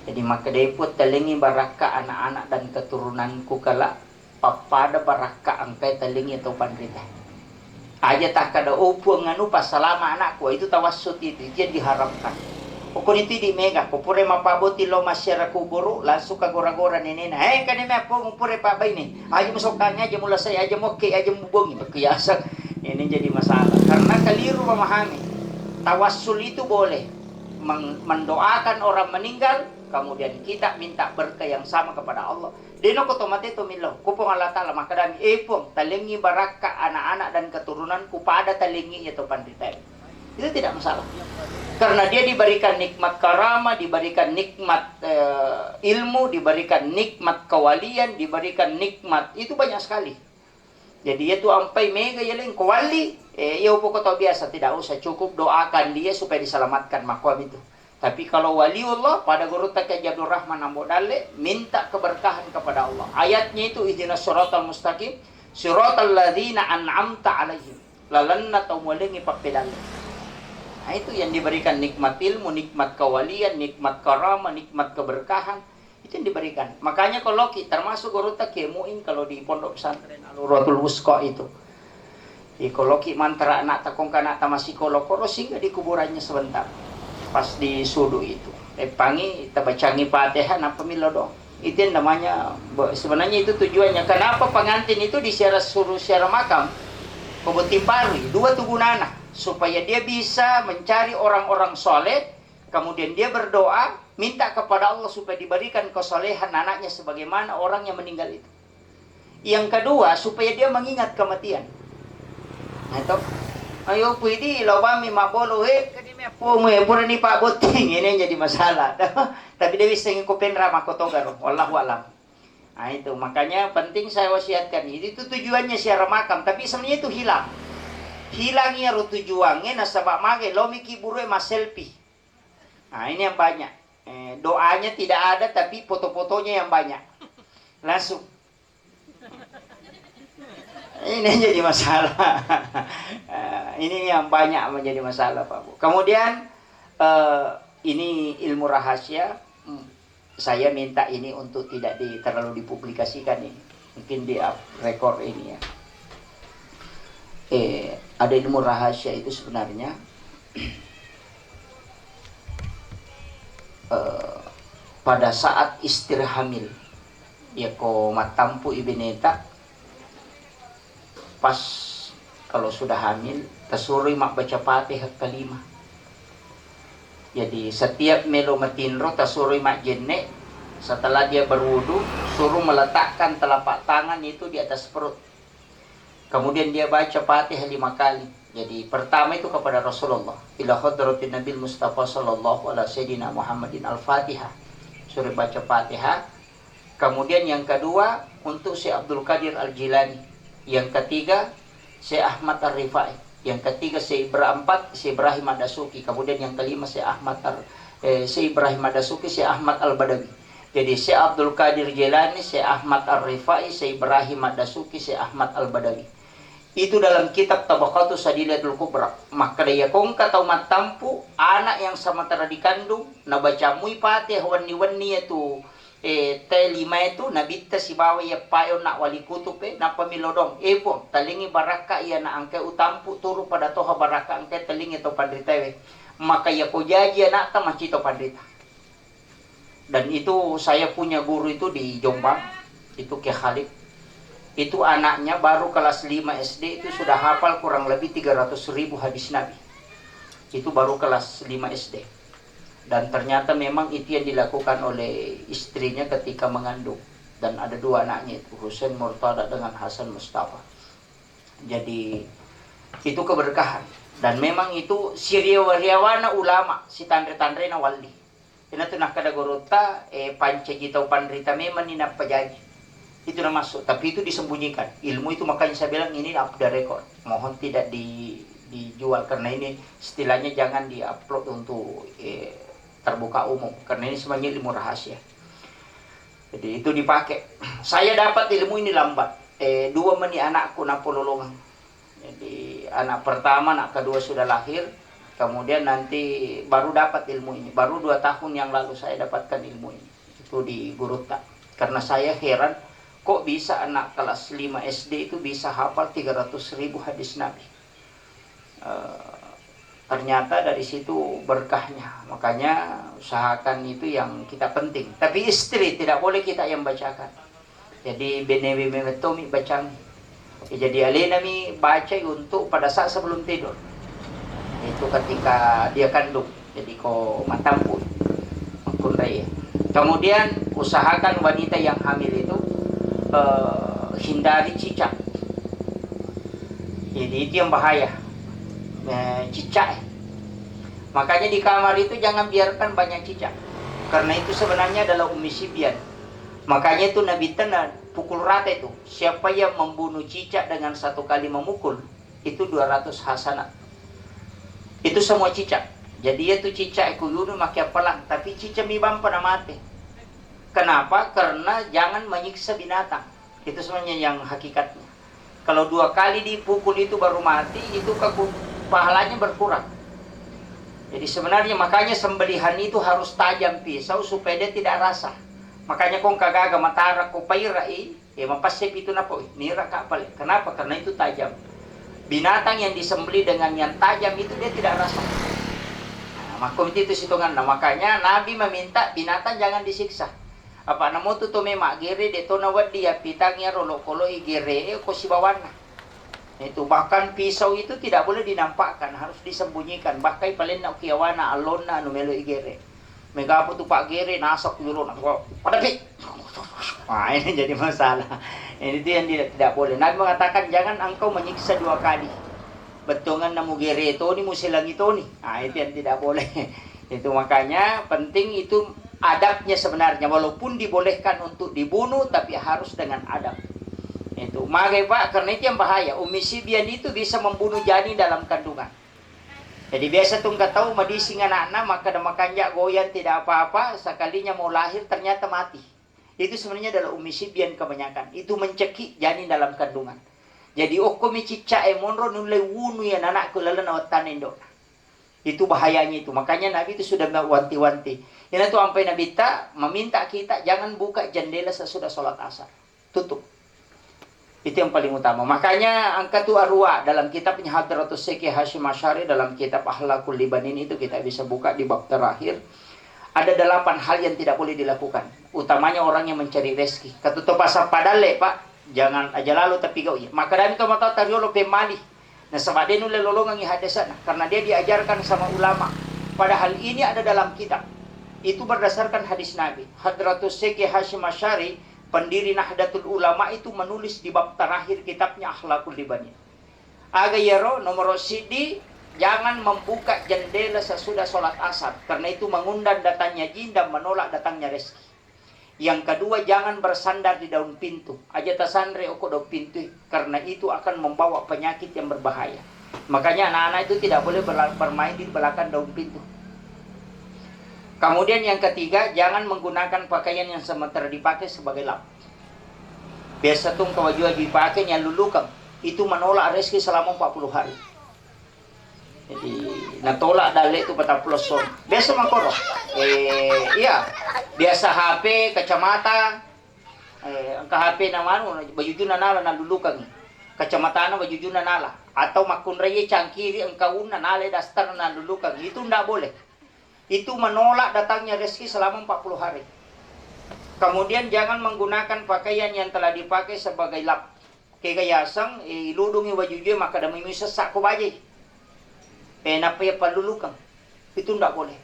B: Jadi maka dia pun talingi baraka anak-anak dan keturunanku kala. Papada baraka angkai talingi atau pandrita. Aja tak kada upu nganu pasalama anakku itu tawassul itu dia diharamkan. Ukun itu di mega kupure mapaboti lo masyarakat guru langsung ka gora-gora nenena. Kani me po kupure pa ba ini. Aja masukanya aja mula saya aja moke aja mubungi berkiasan. Ini jadi masalah karena keliru memahami. Tawassul itu boleh mendoakan orang meninggal kemudian kita minta berkah yang sama kepada Allah. Dino ko tomate to milo. Kupong Allah Ta'ala makadami epong talingi baraka anak-anak dan keturunanku pada talingi itu pandritai. Itu tidak masalah. Karena dia diberikan nikmat karama, diberikan nikmat ilmu, diberikan nikmat kewalian, diberikan nikmat itu banyak sekali. Jadi itu ampai mega yaling kewali. Ya pokok tau biasa tidak usah cukup doakan dia supaya diselamatkan makwam itu. Tapi kalau waliullah pada guru takia Jadur Rahman Ambo Dale minta keberkahan kepada Allah. Ayatnya itu ihdinas siratal mustaqim, siratal ladzina an'amta alaihim. Lalanna taumulingi papedale. Nah itu yang diberikan nikmat ilmu, nikmat kewalian, nikmat karama, nikmat keberkahan. Itu yang diberikan. Makanya kalau kita termasuk guru takia muin kalau di pondok pesantren Al-Urwatul Wusqa itu. Di koloki mantra anak takong kana tamasi kolokoro sehingga di kuburannya sebentar. Pas di sudu itu pangi tabacangi Fatihah napa milo dong itu yang namanya sebenarnya itu tujuannya kenapa pengantin itu suruh siara makam kebutimpari 2 tugunana supaya dia bisa mencari orang-orang soleh kemudian dia berdoa minta kepada Allah supaya diberikan kesolehan anaknya sebagaimana orang yang meninggal itu. Yang kedua supaya dia mengingat kematian. Nah itu ayo pwede lawami mabolo kadime po mo pura ni pa boting ini jadi masalah. Tapi dewi sing ko penra makotogar wallahu alam. Nah itu makanya penting saya wasiatkan itu tujuannya siara makam tapi sebenarnya itu hilang. Hilangnya tujuannya nasabak mage lo miki burue mas selfie. Nah ini yang banyak. Doanya tidak ada tapi foto-fotonya yang banyak. Langsung ini jadi masalah. Ini yang banyak menjadi masalah Pak Bu. Kemudian ini ilmu rahasia. Saya minta ini untuk tidak terlalu dipublikasikan ini. Mungkin di rekor ini ya. Ada ilmu rahasia itu sebenarnya pada saat istri hamil ya ko matampu ibineta pas kalau sudah hamil tersuruh mak baca Fatihah kelima. Jadi setiap melo matinro tersuruh mak jenne setelah dia berwudu suruh meletakkan telapak tangan itu di atas perut. Kemudian dia baca Fatihah 5 kali. Jadi pertama itu kepada Rasulullah. Ila hadratin Nabil Mustafa sallallahu alaihi sayyidina Muhammadin al-Fatihah. Suruh baca Fatihah. Kemudian yang kedua untuk Syekh Abdul Qadir Al-Jilani. Yang ketiga Syekh Ahmad Ar-Rifai. Yang ketiga Syekh Ibrahim Ad-Dasuki. Kemudian yang kelima Syekh Ibrahim Ad-Dasuki, Syekh Ahmad Al-Badawi. Jadi Syekh Abdul Qadir Jilani, Syekh Ahmad Ar-Rifai, Syekh Ibrahim Ad-Dasuki, Syekh Ahmad Al-Badawi. Itu dalam kitab Tabaqatus Sadilatul Kubra. Maka daya kong katau matampu anak yang sementara dikandung na baca mui pate wani-wani itu T5 itu nabita si bawa ya payo nak wali kutub na pamilodong po talingi baraka ya na angke utampu turu pada toha baraka angke talingi to pandritewe maka ya ko jaji anak ta macito pandrita. Dan itu saya punya guru itu di Jombang, itu Ki Khalid. Itu anaknya baru kelas 5 SD itu sudah hafal kurang lebih 300.000 hadis Nabi. Itu baru kelas 5 SD. Dan ternyata memang itu yang dilakukan oleh istrinya ketika mengandung. Dan ada 2 anaknya itu, Husain Murtada dengan Hasan Mustafa. Jadi itu keberkahan. Dan memang itu siriwariawana ulama, si tandre-tandre na wali. Ina tu nak kada gorota panca gitau pandrita memang ni nak pajaji. Itu dah masuk, tapi itu disembunyikan. Ilmu itu makanya saya bilang ini up the record. Mohon tidak dijual karena ini istilahnya jangan diupload untuk terbuka umum karena ini semuanya ilmu rahasia. Jadi itu dipakai. Saya dapat ilmu ini lambat. 2 menit anakku napololongan. Jadi anak pertama, anak kedua sudah lahir. Kemudian nanti baru dapat ilmu ini. Baru 2 tahun yang lalu saya dapatkan ilmu ini. Itu di Guruta. Karena saya heran kok bisa anak kelas 5 SD itu bisa hafal 300.000 hadis Nabi. Ternyata dari situ berkahnya. Makanya usahakan itu yang kita penting. Tapi istri tidak boleh kita yang bacakan. Jadi benewi memetomi bacang. Jadi alenami baca untuk pada saat sebelum tidur. Itu ketika dia kandung. Jadi kok matampu. Makundai. Kemudian usahakan wanita yang hamil itu hindari cicak. Jadi itu yang bahaya. Cicak. Makanya di kamar itu jangan biarkan banyak cicak. Karena itu sebenarnya adalah umisibian. Makanya itu Nabi Tenan pukul rata itu. Siapa yang membunuh cicak dengan 1 kali memukul, itu 200 hasanat. Itu semua cicak. Jadi itu cicak kuyunu makia pelang. Tapi cicak mibam pada mati. Kenapa? Karena jangan menyiksa binatang. Itu sebenarnya yang hakikatnya. Kalau 2 kali dipukul itu baru mati, itu pahalanya berkurang. Jadi sebenarnya makanya sembelihan itu harus tajam pisau supaya dia tidak rasa. Makanya kong kagaga matara ko pairai, mapasip itu na po, nira ka pala. Kenapa? Karena itu tajam. Binatang yang disembeli dengan yang tajam itu dia tidak rasa. Nah, makom itu situngan. Nah, makanya Nabi meminta binatang jangan disiksa. Apa namo tu tome magere de to nawad dia pitangnya rolo kolo igere ko sibawana. Itu bahkan pisau itu tidak boleh dinampakkan, harus disembunyikan. Bahkan paling nak kiawana alona numelo igere. Megapo tu pak gere nasak dulu nak padapi. Wah, ini jadi masalah. Ini itu yang tidak boleh. Nabi mengatakan jangan engkau menyiksa 2 kali. Betongan namu gere itu ni musilang itu nih. Nah, itu yang tidak boleh. Itu makanya penting itu adabnya sebenarnya, walaupun dibolehkan untuk dibunuh tapi harus dengan adab. Itu magai Pak, karena itu yang bahaya. Umisibian itu bisa membunuh janin dalam kandungan. Jadi biasa tuh nggak tahu medising anak-anak maka makannya goyan tidak apa-apa, sekalinya mau lahir ternyata mati. Itu sebenarnya adalah umisibian kebanyakan. Itu mencekik janin dalam kandungan. Jadi komi cica monro nulai wunu ya anakku lalu nawatan indo. Itu bahayanya itu. Makanya Nabi itu sudah wanti-wanti. Ini tuh sampai Nabi tak meminta kita jangan buka jendela sesudah sholat asar. Tutup. Itu yang paling utama. Makanya angkatu arwa dalam kitabnya Hadratus Syekh Hashim Asy'ari dalam kitab Akhlaqul Libanin itu kita bisa buka di bab terakhir. Ada 8 hal yang tidak boleh dilakukan. Utamanya orang yang mencari rezeki. Katutup pasar padale Pak. Jangan aja lalu tapi kau ya. Maka dan kau tahu tariolo pemali. Nah sabadenu lelolongan ihadasan karena dia diajarkan sama ulama. Padahal ini ada dalam kitab. Itu berdasarkan hadis Nabi. Hadratus Syekh Hashim Asy'ari, pendiri Nahdlatul Ulama itu menulis di bab terakhir kitabnya Akhlaqul Libanin. Agayero nomor sidi jangan membuka jendela sesudah sholat asar karena itu mengundang datangnya jin dan menolak datangnya rezeki. Yang kedua, jangan bersandar di daun pintu. Aja tasandre oko daun pintu karena itu akan membawa penyakit yang berbahaya. Makanya anak-anak itu tidak boleh bermain di belakang daun pintu. Kemudian yang ketiga, jangan menggunakan pakaian yang sementara dipakai sebagai lap. Biasa tuh kalau jual dipakai yang lulukan. itu menolak rezeki selama 40 hari. Jadi natolak dalik itu 40 son. Biasa mangkoro. Iya. Biasa HP, kacamata, angka HP na manu, bajujun na nala nalulukan. Kacamata na bajujun na nala. Atau makun raya cangkiri angka una nala dastar na nalulukan. Itu tidak boleh. Itu menolak datangnya rezeki selama 40 hari. Kemudian jangan menggunakan pakaian yang telah dipakai sebagai lap. Kegayasang, iludungi bajujun maka dami sesak ko bajay. Napaya palulukan. Itu tidak boleh.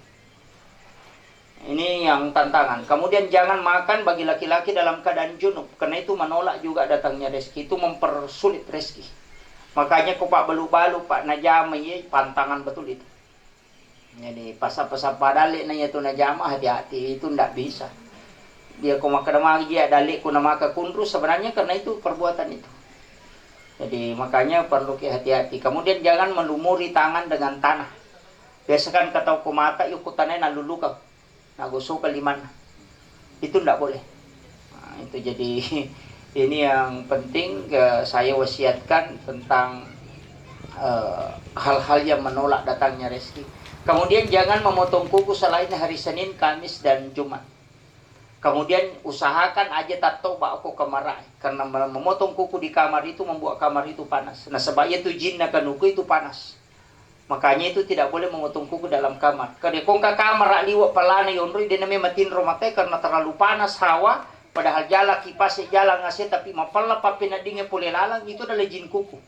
B: Ini yang tantangan. Kemudian jangan makan bagi laki-laki dalam keadaan junub. Karena itu menolak juga datangnya rezeki. Itu mempersulit rezeki. Makanya kok Pak balu-balu, Pak najama, ya, pantangan betul itu. Jadi pasal-pasal padalik na itu najama, hati-hati. Itu tidak bisa. Dia kok makan lagi, dalik ko na maka kundru. Sebenarnya karena itu perbuatan itu. Jadi makanya perlu hati-hati. Kemudian jangan melumuri tangan dengan tanah. Biasakan kata ko mata, yung kutanay nalulukaw. Nagusukan liman. Itu tidak boleh. Nah, itu jadi ini yang penting saya wasiatkan tentang hal-hal yang menolak datangnya rezeki. Kemudian jangan memotong kuku selain hari Senin, Kamis, dan Jumat. Kemudian usahakan aja tato ba ako kamaray. Karena memotong kuku di kamar itu membuat kamar itu panas. Nah sebabnya itu jin na kanuku itu panas. Makanya itu tidak boleh memotong kuku dalam kamar. Karena kung ka kamar liwa palana yonri dia namanya matin romate karena terlalu panas hawa. Padahal jala kipas jala ngasih tapi mapala papinadingnya pule lalang itu adalah jin kuku.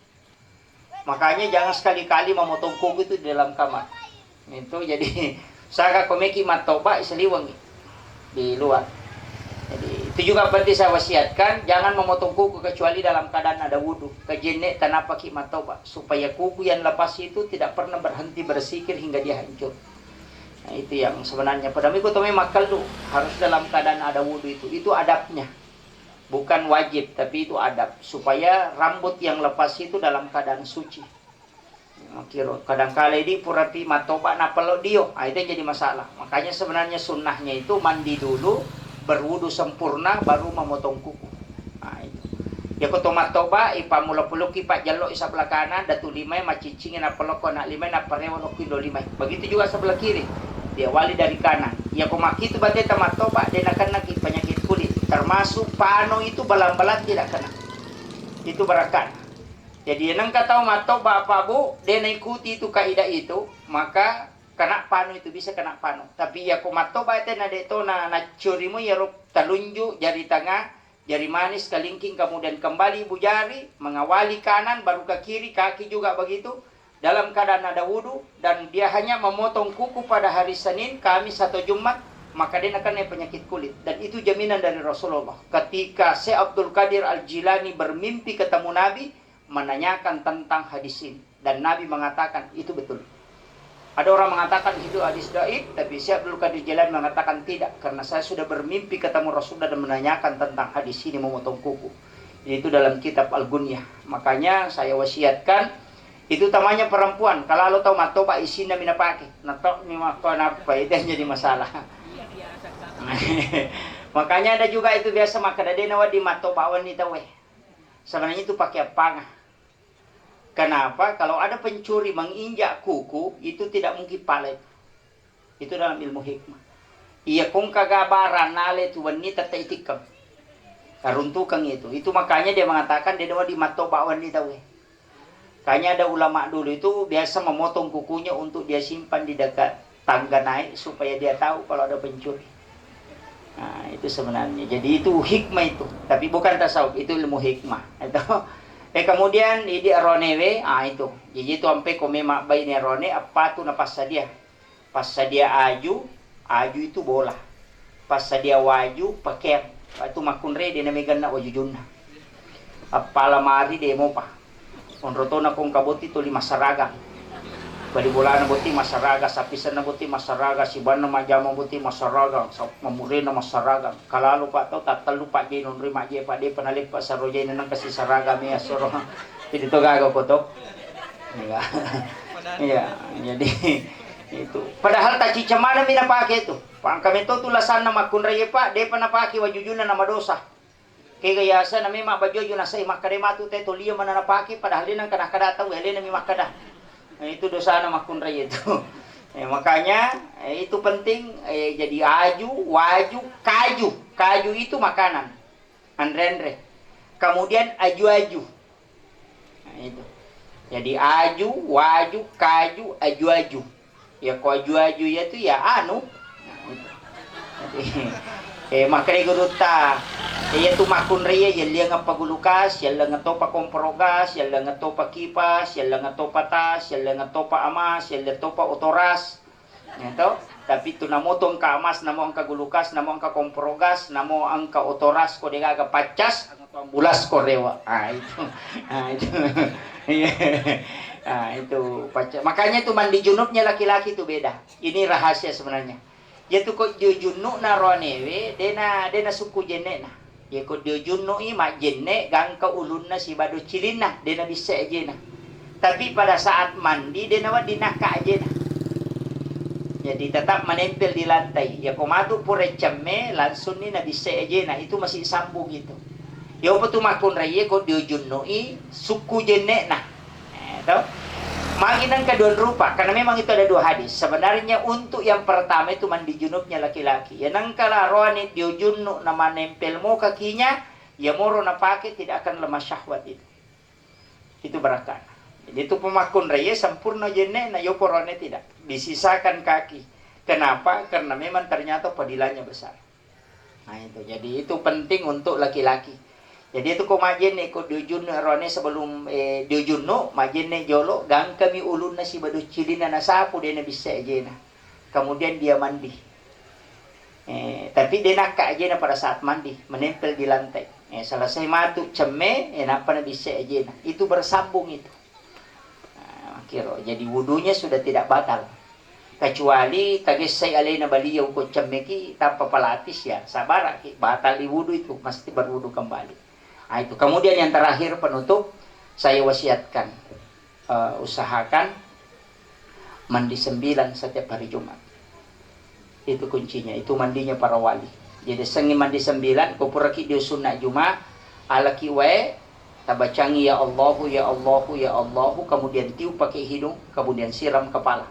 B: Makanya jangan sekali-kali memotong kuku itu di dalam kamar. Itu jadi saka komeki matoba isaliwang di luar. Jadi itu juga penting saya wasiatkan, jangan memotong kuku kecuali dalam keadaan ada wudhu. Kejene tanapa kimatoba supaya kuku yang lepas itu tidak pernah berhenti bersikir hingga dia hancur. Nah, itu yang sebenarnya pada minggu tome makal tuh harus dalam keadaan ada wudhu itu adabnya. Bukan wajib tapi itu adab supaya rambut yang lepas itu dalam keadaan suci. Kira kadang-kala ini purapi matoba napalo dio, itu yang jadi masalah. Makanya sebenarnya sunnahnya itu mandi dulu, berwudu sempurna baru memotong kuku. Nah, itu. Ya ko matoba ipamula-pulok ipa jalo sebelah kanan datu limay macicingin apalok ko na limay na pareho no kindo limay. Begitu juga sebelah kiri. Dia wali dari kanan. Ya ko makitu bate matoba dia akan nagi penyakit kulit. Termasuk pano itu balang-balang tidak kena. Itu barakan. Jadi nang kataw matoba apa bu, dia naikuti itu kaidah itu, maka kena pano itu bisa kena pano. Tapi ya kumatoba itu na dito na curi mo ya talunju jari tengah, jari manis kalingking kemudian kembali ibu jari mengawali kanan baru ke kiri kaki juga begitu dalam keadaan ada wudu dan dia hanya memotong kuku pada hari Senin, Kamis atau Jumat maka dia akan penyakit kulit dan itu jaminan dari Rasulullah. Ketika Syekh Abdul Qadir Al-Jilani bermimpi ketemu Nabi menanyakan tentang hadis ini dan Nabi mengatakan itu betul. Ada orang mengatakan itu hadis dhaif, tapi Syekh Abdul Qadir Jilani mengatakan tidak karena saya sudah bermimpi ketemu Rasulullah dan menanyakan tentang hadis ini memotong kuku. Itu dalam kitab Al-Gunyah. Makanya saya wasiatkan itu tamanya perempuan. Kalau lo tahu matoba isinya minapake, natok ni apa itu jadi masalah. Makanya ada juga itu biasa maka ada nawa di matoba wanita weh. Sebenarnya itu pakai pangah. Kenapa? Kalau ada pencuri menginjak kuku, itu tidak mungkin palet. Itu dalam ilmu hikmah. Iya kung kagabaran nale tu wanita taitikam. Karuntukan itu. Itu makanya dia mengatakan dia dawa di matoba wanita we. Kayaknya ada ulama dulu itu biasa memotong kukunya untuk dia simpan di dekat tangga naik supaya dia tahu kalau ada pencuri. Nah, itu sebenarnya. Jadi itu hikmah itu. Tapi bukan tasawuf, itu ilmu hikmah. Itu. Kemudian ini ronewe, itu. Jadi itu sampai komema bayi ni rone apa tu na pasadia. Pasadia aju itu bola. Pasadia waju pakai. Itu makunre dia namegan na wajujunna. Apa lamari demo pa. Onroto na kong kabuti to lima saraga. Bali bola na buti masaraga, sapisan na buti masaraga, siban na majama buti masaraga, mamuri na masaraga. Kalalo pa to tatalu pa jay non rima jay pa de panalik pa sa rojay na nang kasi saraga mi asoro. Jadi to gago ko to. Iya, jadi itu. Padahal ta cicamana mi napake itu. Pang kami to tulasan na makunray pa de pa napaki wajujuna na madosa. Kaya gayasa na may mabadyo yung nasa imak kada matu teto liya mananapaki padahal din ang kanakadataw wala na may makada. Itu dosa na makunray itu. Makanya itu penting jadi aju, waju, kaju. Kaju itu makanan. Andre. Kemudian aju-aju. Nah, itu. Jadi aju, waju, kaju, aju-aju. Ya kok aju-aju ya itu ya anu. Nah, itu. Jadi makanya guruta tu makun raya yang ngapagulukas, yang ngatopa komprogas, yang ngatopa kipas, yang ngatopa tas, yang ngatopa amas, yang ngatopa otoras. Ito, tapi tu namo tong ka amas, namo ang kagulukas, namo ang komprogas, namo ang otoras ko degaga pacas, ang bulas ko rewa. Itu. Itu pacas. Makanya tu mandi junubnya laki-laki tu beda. Ini rahasia sebenarnya. Yaitu kok jujunuk na ronewe, dena suku jene na. Ya kok jujunuk ima jene gang ka ulun na si badu cilin na, dena bisa aja na. Tapi pada saat mandi dena wa dinaka aja na. Jadi tetap menempel di lantai. Ya komatu pure cemme langsung ni na bisa aja na, itu masih sambung gitu. Ya apa tu makun raya kok jujunuk suku jene na. Tahu? Manginan kedua rupa, karena memang itu ada dua hadis. Sebenarnya untuk yang pertama itu mandi junubnya laki-laki. Ya nangkala rohani dia junub nama nempel mo kakinya, ya moro na pakai tidak akan lemah syahwat itu. Itu berakan. Jadi itu pemakun raya sempurna jene na yopo rohani tidak. Disisakan kaki. Kenapa? Karena memang ternyata padilannya besar. Nah itu. Jadi itu penting untuk laki-laki. Jadi itu ko majene ko diujun rone sebelum diujun no majene jolo gang kami ulun na si badu cilina na sapu dia na bisa aja na. Kemudian dia mandi. Tapi dia nakak aja na pada saat mandi menempel di lantai. Selesai matu ceme napa na bisa aja na. Itu bersambung itu. Kira jadi wudunya sudah tidak batal. Kecuali tagesay alay na baliyaw ko cemeki tanpa pelapis ya sabar batal di wudu itu mesti berwudu kembali. Nah, itu. Kemudian yang terakhir penutup, saya wasiatkan, usahakan mandi 9 setiap hari Jumat. Itu kuncinya, itu mandinya para wali. Jadi sengi mandi 9, kupuraki di sunnah Jumat, alaki wae, tabacangi ya Allahu, ya Allahu, ya Allahu, kemudian tiup pakai hidung, kemudian siram kepala.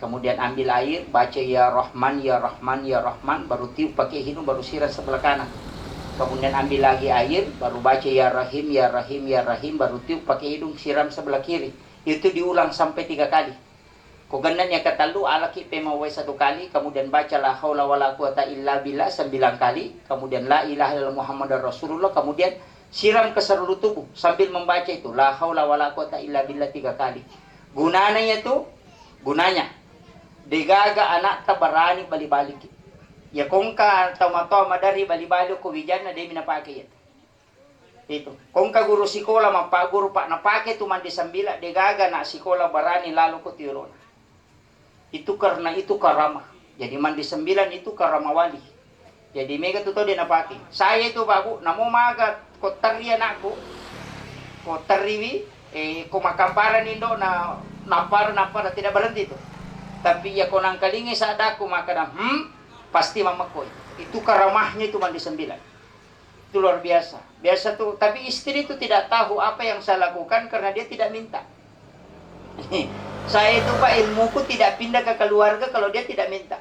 B: Kemudian ambil air, baca ya Rahman, ya Rahman, ya Rahman, baru tiup pakai hidung, baru siram sebelah kanan. Kemudian ambil lagi air, baru baca ya Rahim, ya Rahim, ya Rahim, baru tiup pakai hidung, siram sebelah kiri. Itu diulang sampai 3 kali. Koganan ya kata lu alaki pemawai 1 kali, kemudian baca la haula wala quwata illa billah 9 kali, kemudian la ilaha illallah Muhammadar Rasulullah, kemudian siram ke seluruh tubuh sambil membaca itu la haula wala quwata illa billah 3 kali. Gunanya itu, gunanya degaga anak tabarani balik-balik. Ya kongka toma-toma dari bali-bali ko wijan na de minapake itu. Kongka guru sikola mapa guru pak napake tu mandi 9 de gaga na sikola barani lalu ko tirona. Itu karena itu karama. Jadi mandi 9 itu karama wali. Jadi mega tu de napake. Saya itu bagu namo maga ko tarriya nako. Ko tarriwi ko makamparan indo na napar tidak berhenti itu. Tapi ya konang kalingi sadaku maka pasti mamakoy. Itu karamahnya itu mandi 9. Itu luar biasa. Biasa tuh, tapi istri itu tidak tahu apa yang saya lakukan karena dia tidak minta. Saya itu Pak ilmuku tidak pindah ke keluarga kalau dia tidak minta.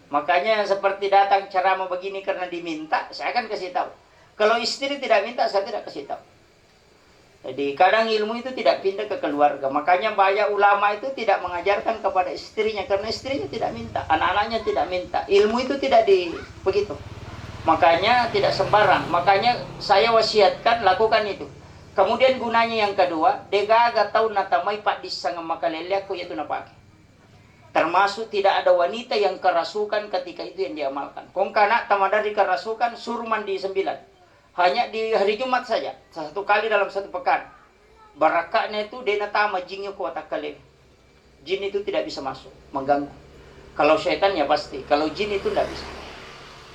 B: Makanya seperti datang ceramah begini karena diminta, saya akan kasih tahu. Kalau istri tidak minta, saya tidak kasih tahu. Jadi kadang ilmu itu tidak pindah ke keluarga. Makanya banyak ulama itu tidak mengajarkan kepada istrinya karena istrinya tidak minta, anak-anaknya tidak minta. Ilmu itu tidak begitu. Makanya tidak sembarang. Makanya saya wasiatkan lakukan itu. Kemudian gunanya yang kedua, degaga tahu natamay pak disang makalele ko yaitu napake. Termasuk tidak ada wanita yang kerasukan ketika itu yang diamalkan. Kung kana tamadari kerasukan suruh mandi 9. Hanya di hari Jumat saja, 1 kali dalam 1 pekan. Barakahnya itu dena tama jinnya kuat kali. Jin itu tidak bisa masuk, mengganggu. Kalau syaitan ya pasti, kalau jin itu tidak bisa.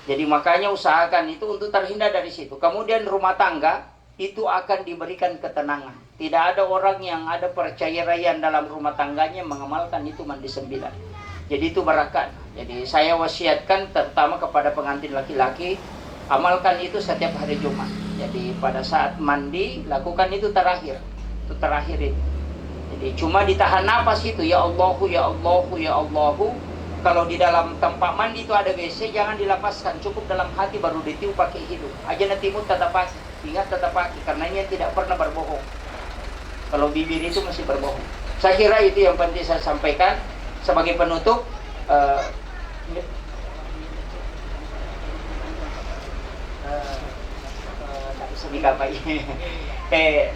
B: Jadi makanya usahakan itu untuk terhindar dari situ. Kemudian rumah tangga itu akan diberikan ketenangan. Tidak ada orang yang ada perceraian dalam rumah tangganya mengamalkan itu mandi 9. Jadi itu barakah. Jadi saya wasiatkan terutama kepada pengantin laki-laki, amalkan itu setiap hari Jumat. Jadi pada saat mandi lakukan itu terakhir. Itu terakhir itu. Jadi cuma ditahan napas itu, ya Allahu ya Allahu ya Allahu. Kalau di dalam tempat mandi itu ada WC, jangan dilepaskan, cukup dalam hati baru ditiup pakai hidung. Aja nantimu tetap pakai, ingat tetap pakai, karena ini tidak pernah berbohong. Kalau bibir itu masih berbohong. Saya kira itu yang penting saya sampaikan sebagai penutup.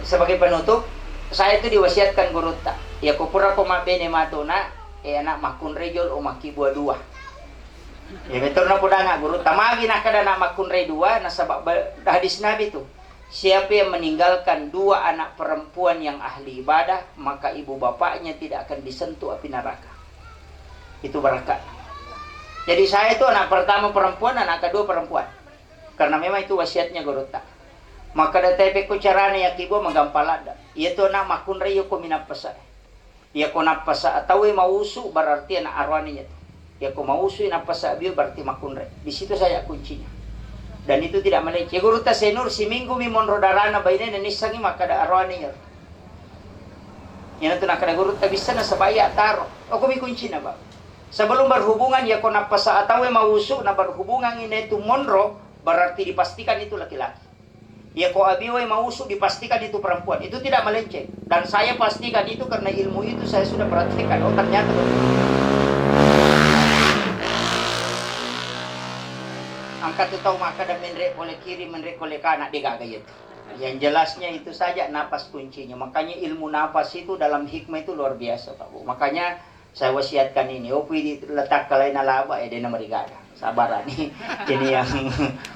B: Sebagai penutup, saya itu diwasiatkan guru tak ya kupura koma bene matuna anak makun rejol o maki buah dua ya betul na puda nga guru tamagi na kada na makun re dua na sabab hadis Nabi itu siapa yang meninggalkan dua anak perempuan yang ahli ibadah maka ibu bapaknya tidak akan disentuh api neraka. Itu berkat. Jadi saya itu anak pertama perempuan, anak kedua perempuan, karena memang itu wasiatnya guru tak. Maka datape ko carane ya kibo magampalada. Ito na makun reyo ko minapasa. Ya ko napasa atawi mausu berarti anak arwaninya. Ya ko mausu napasa bio berarti makun re. Di situ saya kuncinya. Dan itu tidak melenceng. Guru ta senur si minggu mi monro darana baine nisangi maka da arwaninya. Yan tu nakada guru ta bisa na sabaya taro. Ako mi kunci na ba. Sebelum berhubungan ya ko napasa atawi mausu na berhubungan ini itu monro berarti dipastikan itu laki-laki. Ya ko abiwai mausu dipastikan itu perempuan. Itu tidak melenceng. Dan saya pastikan itu karena ilmu itu saya sudah perhatikan. Oh ternyata angkat tu tahu maka dan menrek oleh kiri menrek oleh kanan dia gagayat. Yang jelasnya itu saja napas kuncinya. Makanya ilmu napas itu dalam hikmah itu luar biasa Pak Bu. Makanya saya wasiatkan ini. Opi diletak ke lain alaba ya dia merigada. Sabaran nih. Ini yang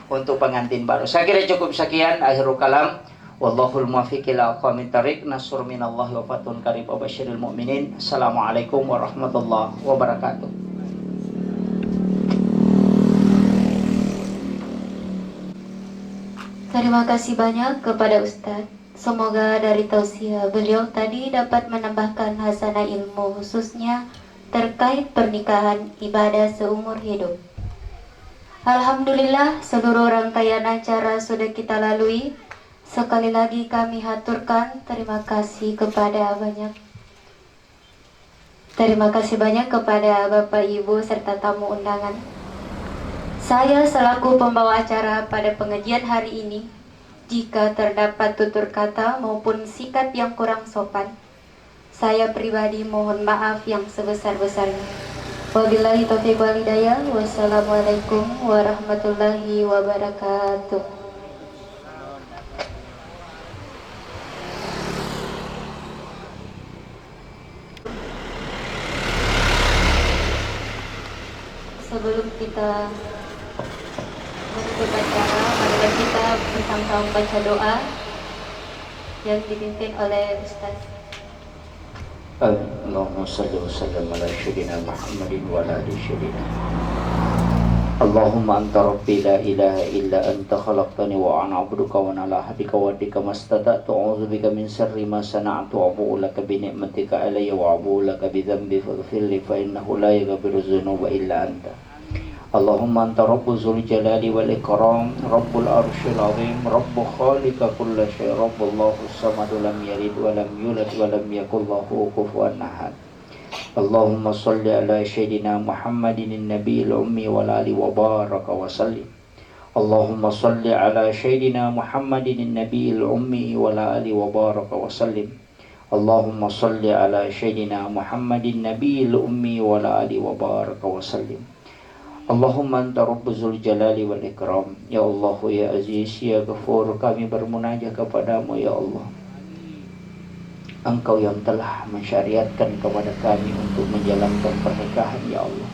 B: untuk pengantin baru. Saya kira cukup sekian akhirul kalam. Wallahul muwaffiq ila aqwamit thariq. Nasr minallahi wa fatun qarib wa basyiril mu'minin. Assalamualaikum warahmatullahi wabarakatuh.
A: Terima kasih banyak kepada Ustadz. Semoga dari tausiah beliau tadi dapat menambahkan hasanah ilmu khususnya terkait pernikahan ibadah seumur hidup. Alhamdulillah seluruh rangkaian acara sudah kita lalui. Sekali lagi kami haturkan terima kasih banyak kepada Bapak Ibu serta tamu undangan. Saya selaku pembawa acara pada pengajian hari ini, jika terdapat tutur kata maupun sikap yang kurang sopan, saya pribadi mohon maaf yang sebesar-besarnya. Wabillahi taufiq wal hidayah. Wassalamualaikum warahmatullahi wabarakatuh. Sebelum kita menutup acara, marilah kita bersama membaca doa yang dipimpin oleh Ustaz.
B: Allahumma salli wa sallim ala sayyidina Muhammadin wa ala ali sayyidina. Allahumma anta rabbi la ilaha illa anta khalaqtani wa ana abduka wa ala ahdika wa ahdika mastata'tu a'udzu bika min syarri ma sana'tu wa abu'u laka bi ni'matika alayya wa abu'u laka bi dhanbi faghfir li fa innahu la yaghfiru dzunuba illa anta. Allahumma anta rabbu dzul jalali wal ikram rabbul arsyil azim rabbu khaliqa kulli syai rabbullahu samadu lam yalid wa lam yulad wa lam yakul lahu kufuwan ahad. Allahumma salli ala sayyidina Muhammadin nabiyil ummi wal ali wa baraka wa sallim. Allahumma salli ala sayyidina Muhammadin nabiyil ummi wal ali wa baraka wa sallim. Allahumma salli ala sayyidina Muhammadin nabiyil ummi wal ali wa baraka wa sallim. Allahumma anta rabbu dzul jalali wal ikram. Ya Allah ya Aziz ya Ghafur, kami bermunajat kepadamu ya Allah. Engkau yang telah mensyariatkan kepada kami untuk menjalankan pernikahan ya Allah.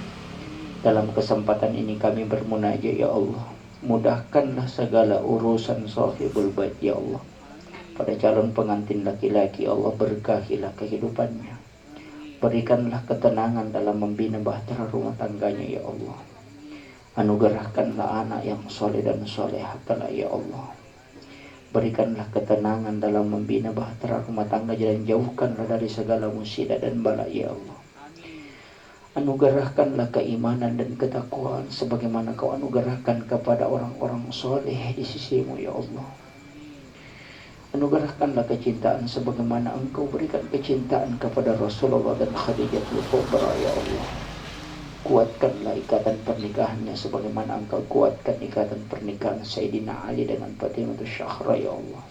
B: Dalam kesempatan ini kami bermunajat ya Allah, mudahkanlah segala urusan sahibul bait ya Allah. Pada calon pengantin laki-laki ya Allah, berkahilah kehidupannya. Berikanlah ketenangan dalam membina bahtera rumah tangganya ya Allah. Anugerahkanlah anak yang soleh dan solehah kelak ya Allah. Berikanlah ketenangan dalam membina bahtera rumah tangga dan jauhkanlah dari segala musibah dan bala ya Allah. Anugerahkanlah keimanan dan ketakwaan sebagaimana kau anugerahkan kepada orang-orang soleh di sisimu ya Allah. Anugerahkanlah kecintaan sebagaimana Engkau berikan kecintaan kepada Rasulullah dan Khadijatul Kubra ya Allah. Kuatkanlah ikatan pernikahannya sebagaimana Engkau kuatkan ikatan pernikahan Sayyidina Ali dengan Fatimah Syahra ya Allah.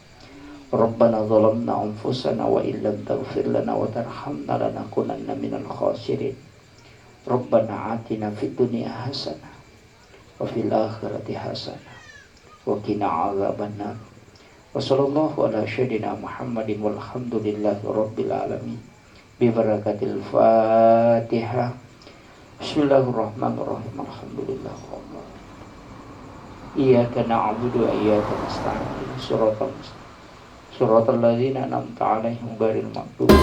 B: Rabbana zalamna anfusana wa illam taghfir lana wa tarhamna lanakunanna minal khasirin. Rabbana atina fid dunya hasanah wa fil akhirati hasanah wa qina adzabannar. Wa sallallahu ala sayyidina Muhammadin walhamdulillahi rabbil alamin. Bi barakatil Fatihah. Bismillahirrahmanirrahim. Alhamdulillah. Iyyaka na'budu wa iyyaka nasta'in. Suratal ladzina an'amta 'alaihim ghairil maghdubi